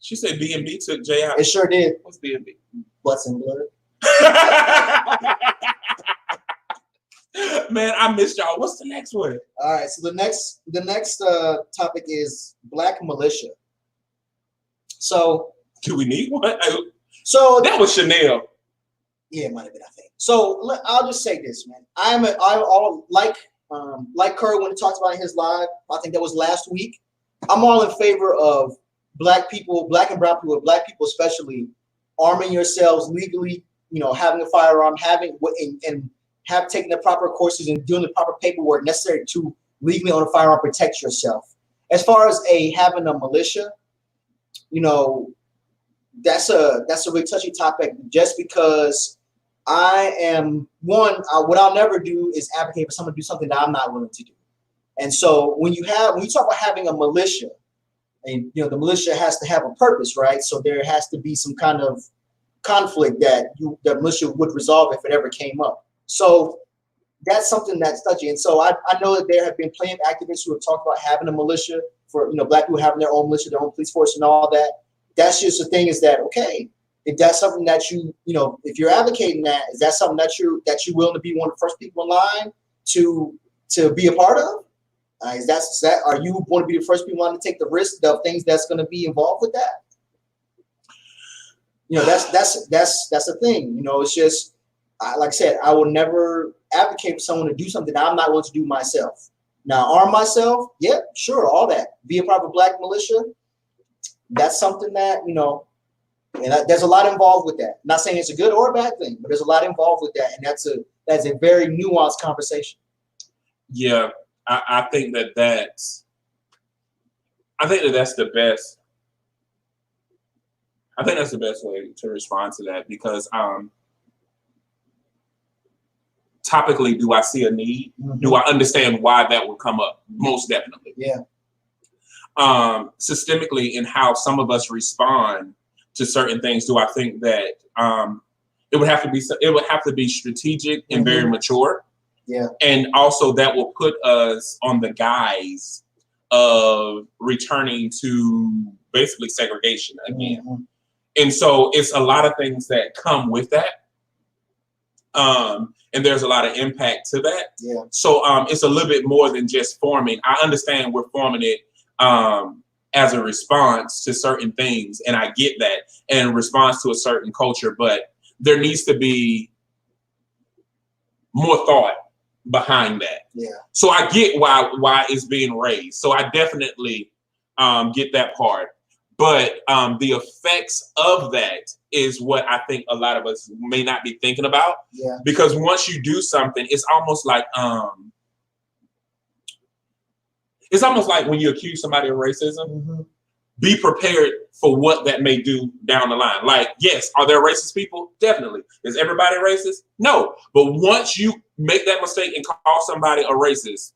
She said B&B took Jay out. It sure did. What's B&B? Butts and blood. Man, I missed y'all. What's the next one? All right, so the next topic is Black Militia. So Do we need one? So that was Chanel. Yeah, it might have been, I think. So I'll just say this, man. Like Kerwin when he talked about in his live, I think that was last week. I'm all in favor of black people, black and brown people, black people especially, arming yourselves legally, having a firearm, taking the proper courses and doing the proper paperwork necessary to legally own a firearm, protect yourself. As far as having a militia, that's a really touchy topic, just because what I'll never do is advocate for someone to do something that I'm not willing to do. And so when you talk about having a militia, and the militia has to have a purpose, right? So there has to be some kind of conflict that the militia would resolve if it ever came up. So that's something that's touchy. And so I know that there have been plenty of activists who have talked about having a militia for black people having their own militia, their own police force, and all that. That's just the thing, is that okay? If that's something that if you're advocating that, is that something that you're willing to be one of the first people in line to be a part of? Are you going to be the first people in line to take the risk of things that's going to be involved with that? That's the thing. It's just, like I said, I will never advocate for someone to do something that I'm not willing to do myself. Now, arm myself, yeah, sure, all that. Be a part of a black militia. That's something that and there's a lot involved with that. I'm not saying it's a good or a bad thing, but there's a lot involved with that, and that's a very nuanced conversation. Yeah, I think that's the best. I think that's the best way to respond to that, because topically, do I see a need? Mm-hmm. Do I understand why that would come up? Most definitely. Yeah. Systemically, in how some of us respond to certain things, do I think that it would have to be strategic and very mature. Yeah. And also that will put us on the guise of returning to basically segregation again. Mm-hmm. And so it's a lot of things that come with that. And there's a lot of impact to that. Yeah. So it's a little bit more than just forming. I understand we're forming it as a response to certain things, and I get that, and in response to a certain culture, but there needs to be more thought behind that. Yeah. So I get why it's being raised. So I definitely get that part. But the effects of that is what I think a lot of us may not be thinking about. Yeah. Because once you do something, it's almost like when you accuse somebody of racism. Mm-hmm. Be prepared for what that may do down the line. Like, yes, are there racist people? Definitely. Is everybody racist? No. But once you make that mistake and call somebody a racist,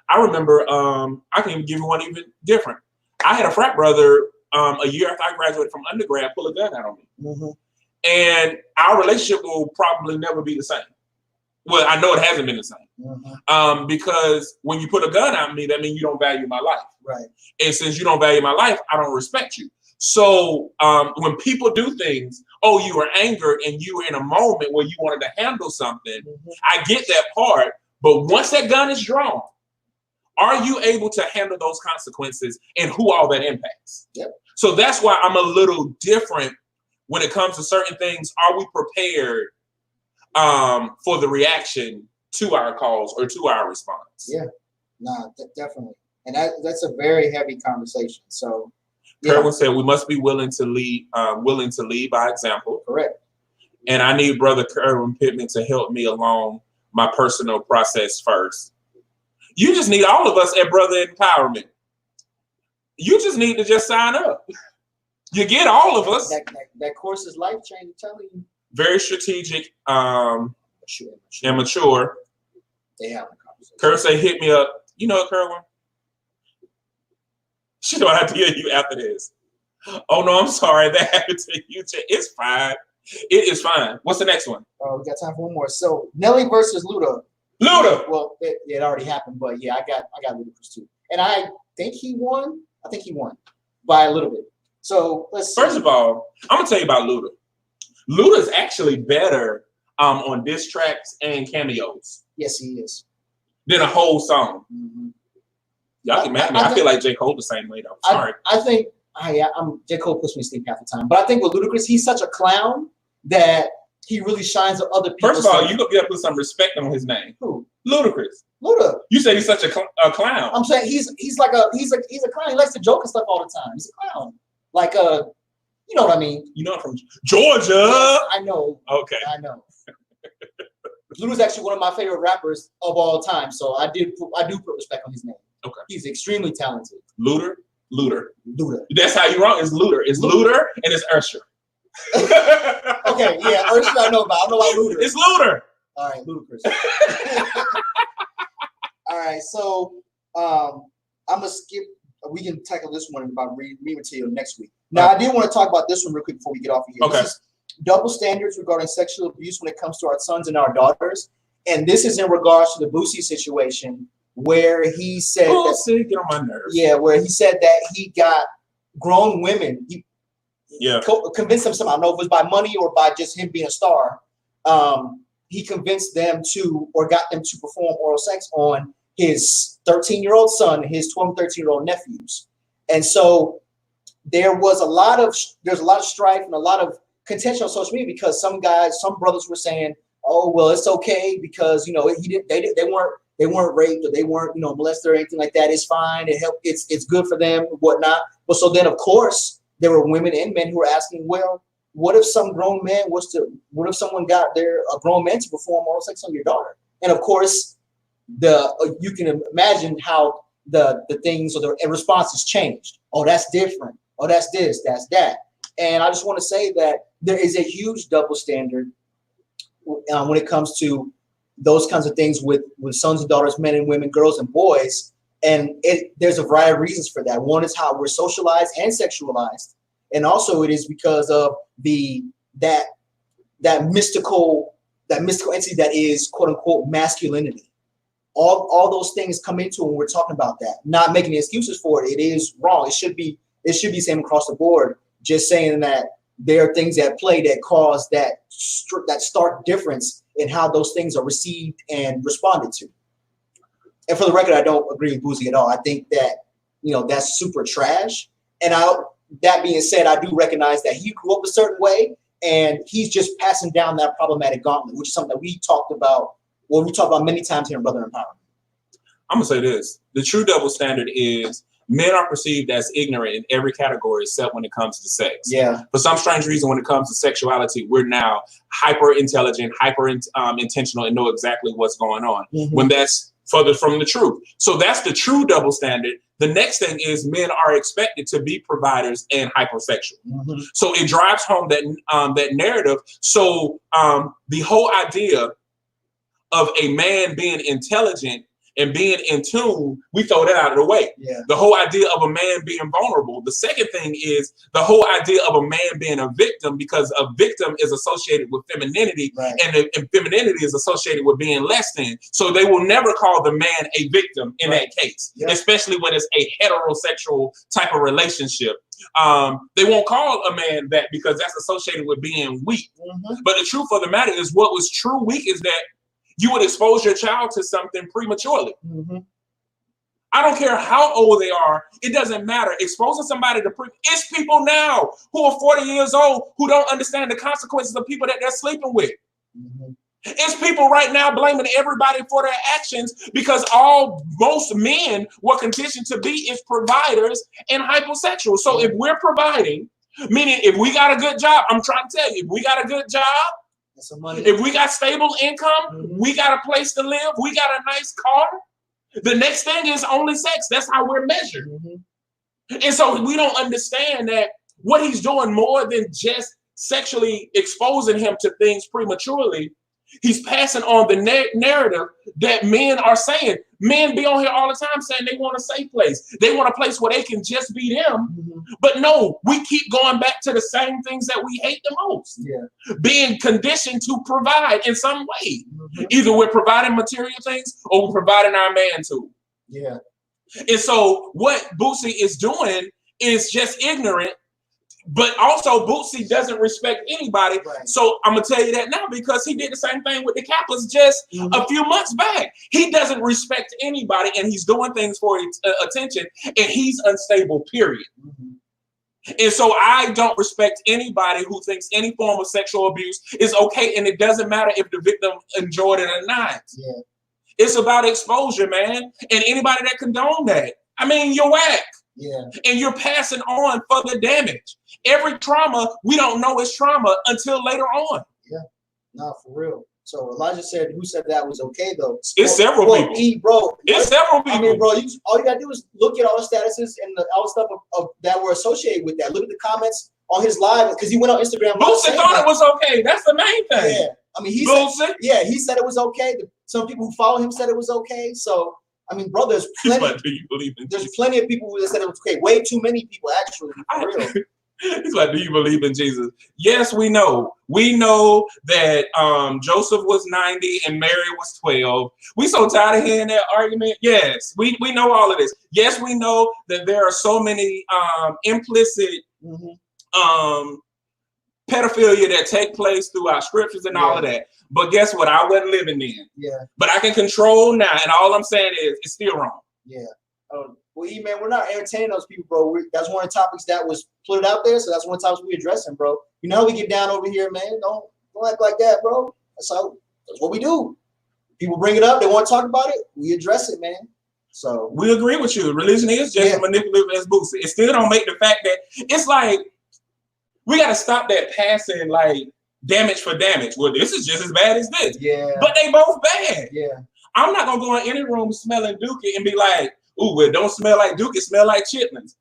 I remember, I can even give you one even different. I had a frat brother a year after I graduated from undergrad pull a gun out on me. Mm-hmm. And our relationship will probably never be the same. Well, I know it hasn't been the same. Mm-hmm. Because when you put a gun on me, that means you don't value my life. Right. And since you don't value my life, I don't respect you. So when people do things, you were angered and you were in a moment where you wanted to handle something, mm-hmm. I get that part. But once that gun is drawn, are you able to handle those consequences and who all that impacts? Yep. So that's why I'm a little different when it comes to certain things. Are we prepared for the reaction to our calls or to our response? Yeah, no, definitely. And that's a very heavy conversation. So Kerwin said we must be willing to lead by example. Correct. And I need Brother Kerwin Pittman to help me along my personal process first. You just need all of us at Brother Empowerment. You just need to just sign up. You get all of us. That course is life changing, telling you. Very strategic, and mature. They have a conversation. Kerwin say, hit me up. You know, Kerwin. She don't have to hear you after this. Oh no, I'm sorry. That happened to you. It's fine. It is fine. What's the next one? We got time for one more. So Nelly versus Luda. Luda. Well, it already happened, but yeah, I got Luda too, and I think he won by a little bit. So let's see. First of all, I'm gonna tell you about Luda. Luda's actually better on diss tracks and cameos. Yes, he is. Than a whole song. Mm-hmm. Y'all can mad at me. I feel like J. Cole the same way though. Sorry. I think J. Cole puts me to sleep half the time. But I think with Ludacris, he's such a clown that he really shines on other people. First of all, you gotta put some respect on his name. Who? Ludacris. Luda. You say he's such a clown. I'm saying he's a clown. He likes to joke and stuff all the time. He's a clown. Like you know what I mean? You know I'm from Georgia. Yes, I know. Okay. I know. Luda's actually one of my favorite rappers of all time, so I do put respect on his name. Okay. He's extremely talented. Luda. That's how you wrong. It's Luda. It's Luda and it's Usher. Okay, yeah, Usher I know about. I don't know about Luda. It's Luda. All right, Ludacris. All right, so I'm gonna skip. We can tackle this one about read material next week. Now, I did want to talk about this one real quick before we get off of here. Okay. This is double standards regarding sexual abuse when it comes to our sons and our daughters, and this is in regards to the Boosie situation where he said that, get on my nerves. Yeah, where he said that he got grown women. He convinced them somehow. I don't know if it was by money or by just him being a star. He convinced them to, or got them to perform oral sex on his 13-year-old son and his 12, 13-year-old nephews. And so there's a lot of strife and a lot of contention on social media because some brothers were saying, "Oh, well, it's okay because they weren't raped or they weren't molested or anything like that. It's fine. It's good for them, whatnot." But so then, of course, there were women and men who were asking, "Well, what if some grown man what if someone got a grown man to perform oral sex on your daughter?" And of course, you can imagine how the things or the responses changed. Oh, that's different. Oh, that's this, that's that. And I just want to say that there is a huge double standard when it comes to those kinds of things with sons and daughters, men and women, girls and boys. And there's a variety of reasons for that. One is how we're socialized and sexualized. And also it is because of that mystical entity that is quote unquote masculinity. All those things come into it when we're talking about that. Not making excuses for it. It is wrong. It should be same across the board. Just saying that there are things at play that cause that stark difference in how those things are received and responded to. And for the record, I don't agree with Boosie at all. I think that that's super trash. And that being said, I do recognize that he grew up a certain way, and he's just passing down that problematic gauntlet, which is something that we talked about many times here in Brother Empowerment. I'm gonna say this: the true double standard is men are perceived as ignorant in every category except when it comes to sex. Yeah. For some strange reason, when it comes to sexuality, we're now hyper intelligent, hyper intentional, and know exactly what's going on. Mm-hmm. When that's further from the truth. So that's the true double standard. The next thing is men are expected to be providers and hypersexual. Mm-hmm. So it drives home that narrative. So the whole idea of a man being intelligent and being in tune, we throw that out of the way. Yeah. The whole idea of a man being vulnerable. The second thing is the whole idea of a man being a victim, because a victim is associated with femininity, right, and femininity is associated with being less than. So they will never call the man a victim in right. that case, yeah. especially when it's a heterosexual type of relationship. They won't call a man that because that's associated with being weak. Mm-hmm. But the truth of the matter is, what was true weak is that you would expose your child to something prematurely. Mm-hmm. I don't care how old they are. It doesn't matter. Exposing somebody to it's people now who are 40 years old who don't understand the consequences of people that they're sleeping with. Mm-hmm. It's people right now blaming everybody for their actions because most men were conditioned to be is providers and hypersexual. So if we're providing, meaning if we got a good job, I'm trying to tell you, if we got a good job, some money. If we got stable income, mm-hmm. we got a place to live, we got a nice car. The next thing is only sex. That's how we're measured. Mm-hmm. And so we don't understand that what he's doing more than just sexually exposing him to things prematurely. He's passing on the narrative that men are saying. Men be on here all the time saying they want a safe place. They want a place where they can just be them. Mm-hmm. But no, we keep going back to the same things that we hate the most. Yeah. Being conditioned to provide in some way. Mm-hmm. Either we're providing material things or we're providing our man tool. Yeah. And so what Boosie is doing is just ignorant. But also, Boosie doesn't respect anybody. Right. So I'm going to tell you that now because he did the same thing with the Kappas just mm-hmm. a few months back. He doesn't respect anybody, and he's doing things for attention, and he's unstable, period. Mm-hmm. And so I don't respect anybody who thinks any form of sexual abuse is okay, and it doesn't matter if the victim enjoyed it or not. Yeah. It's about exposure, man. And anybody that condone that, I mean, you're whack. Yeah. And you're passing on further damage. Every trauma, we don't know is trauma until later on. Yeah. No, for real. So Elijah said, who said that was okay, though? It's several people. Bro. It's several people. I mean, bro, all you got to do is look at all the statuses and all the stuff that were associated with that. Look at the comments on his live, because he went on Instagram. Boosie thought it was okay. That's the main thing. Yeah. I mean, he said it was okay. Some people who follow him said it was okay. So, I mean, bro, there's plenty. Do you believe in there's Jesus? plenty of people who said it was okay. Way too many people, actually, for real. He's like, do you believe in Jesus? Yes, we know. We know that Joseph was 90 and Mary was 12. We so tired of hearing that argument. Yes, we know all of this. Yes, we know that there are so many implicit pedophilia that take place throughout scriptures and all of that. But guess what? I wasn't living then. Yeah. But I can control now, and all I'm saying is it's still wrong. Yeah. Well, man, we're not entertaining those people, bro. That's one of the topics that was put out there, so that's one of the topics we addressing, bro. You know how we get down over here, man. Don't act like that, bro. That's what we do. People bring it up, they want to talk about it, we address it, man. So we agree with you. Religion is just as manipulative as Boosie. It still don't make the fact that it's like we got to stop that passing like damage for damage. Well, this is just as bad as this. Yeah. But they both bad. Yeah. I'm not gonna go in any room smelling Dookie and be like, ooh, well, it don't smell like Dookie, smell like chitlins.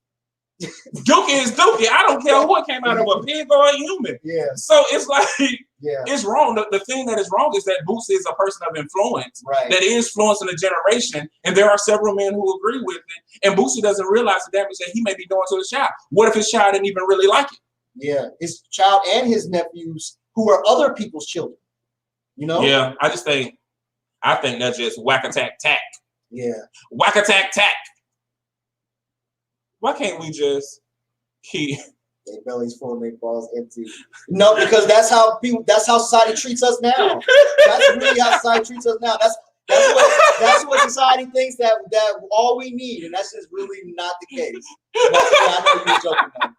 Dookie is Dookie. I don't care what came out of a pig or a human. Yeah. So it's like, it's wrong. The thing that is wrong is that Boosie is a person of influence that is influencing a generation, and there are several men who agree with it. And Boosie doesn't realize the damage that he may be doing to his child. What if his child didn't even really like it? Yeah, his child and his nephews, who are other people's children. You know? Yeah, I think that's just whack-a-tack-tack. Yeah. Whack-a-tack-tack. Why can't we just keep their bellies full and their balls empty? No, because that's how society treats us now. That's really how society treats us now. That's what society thinks that all we need, and that's just really not the case. But, I know you're joking, man.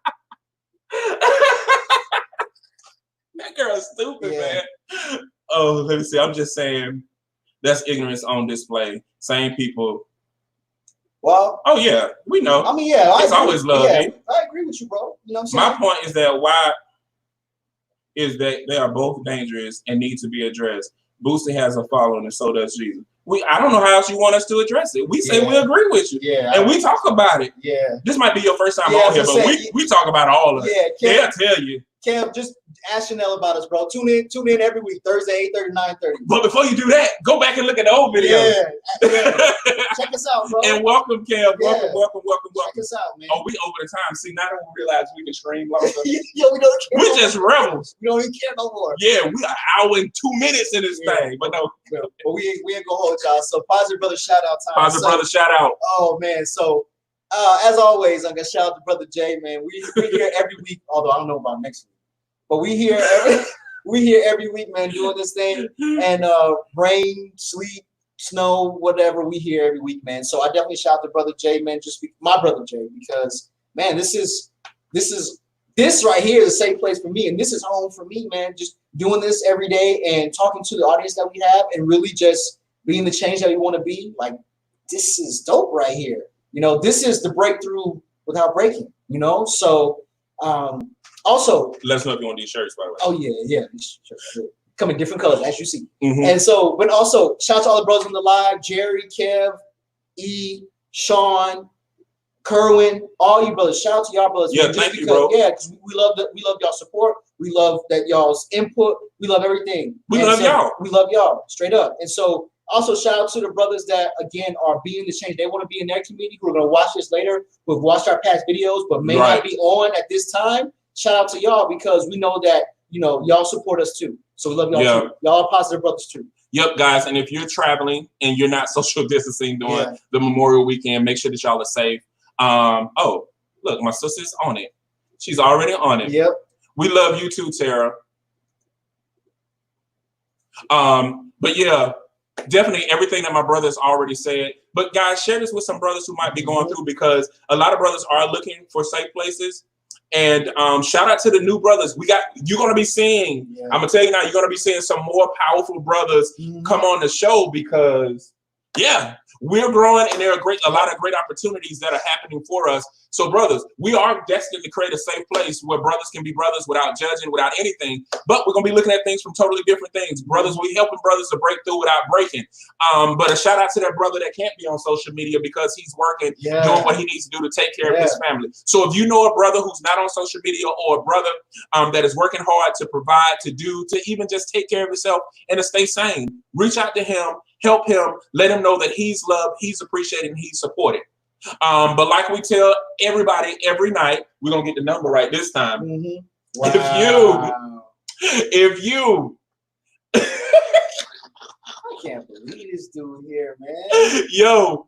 That girl's stupid, man. Oh, let me see. I'm just saying that's ignorance on display. Same people. Well, oh yeah, we know. I mean, yeah, it's always love. Yeah, I agree with you, bro. You know what I'm saying? My point is that they are both dangerous and need to be addressed. Boosie has a following, and so does Jesus. I don't know how else you want us to address it. We say we agree with you. Yeah. And we talk about it. Yeah. This might be your first time on here, but we talk about all of it. Yeah, they'll tell you. Cam, just ask Chanel about us, bro. Tune in every week, Thursday, 8:30, 9:30. But before you do that, go back and look at the old video. Yeah. Check us out, bro. And welcome, Cam. Welcome. Check us out, man. Oh, we over the time. See, now that we realize we can stream longer. Yo, we don't care. We just rebels. We don't even care no more. Yeah, we are an hour and 2 minutes in this thing. But no. But we ain't gonna hold y'all. So Positive Brother shout out time. Positive Brother shout out. Oh man. So as always, I'm gonna shout out to Brother Jay, man. We're here every week, although I don't know about next week. But we here every week, man, doing this thing. And rain, sleet, snow, whatever, we here every week, man. So I definitely shout out to Brother Jay, man, my Brother Jay, because man, this right here is a safe place for me, and this is home for me, man. Just doing this every day and talking to the audience that we have and really just being the change that we want to be. Like, this is dope right here. You know, this is the breakthrough without breaking, you know? So also, let us know if you want these shirts, by the way. Oh yeah, these shirts come in different colors, as you see. And so, but also shout out to all the brothers on the live: Jerry, Kev, E, Sean, Kerwin, all you brothers. Shout out to y'all brothers. Yeah, thank you, bro. Yeah, because we love y'all support. We love that y'all's input. We love everything. We love y'all. We love y'all straight up. And so, also shout out to the brothers that again are being the change. They want to be in their community. Who are going to watch this later. Who've watched our past videos, but may not be on at this time. Shout out to y'all because we know that y'all support us too. So we love y'all too. Y'all are positive brothers too. Yep, guys. And if you're traveling and you're not social distancing during the Memorial weekend, make sure that y'all are safe. Oh, look, my sister's on it. She's already on it. Yep. We love you too, Tara. But yeah, definitely everything that my brother's already said. But guys, share this with some brothers who might be going through, because a lot of brothers are looking for safe places. And shout out to the new brothers. You're gonna be seeing. Yeah. I'm gonna tell you now. You're gonna be seeing some more powerful brothers come on the show because, yeah, we're growing, and there are a lot of great opportunities that are happening for us. So, brothers, we are destined to create a safe place where brothers can be brothers without judging, without anything. But we're gonna be looking at things from totally different things. Brothers, we helping brothers to break through without breaking. But a shout out to that brother that can't be on social media because he's working, doing what he needs to do to take care of his family. So, if you know a brother who's not on social media, or a brother that is working hard to provide, to even just take care of himself and to stay sane, reach out to him. Help him, let him know that he's loved, he's appreciated, and he's supported. But like we tell everybody every night, we're going to get the number right this time. Wow. If you, I can't believe this dude here, man. Yo,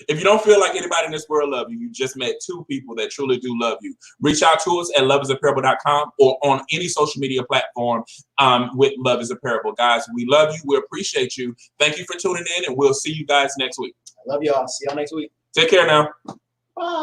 if you don't feel like anybody in this world loves you, you just met two people that truly do love you. Reach out to us at loveisapparable.com or on any social media platform with Love is a Parable. Guys, we love you. We appreciate you. Thank you for tuning in, and we'll see you guys next week. I love y'all. See y'all next week. Take care now. Bye.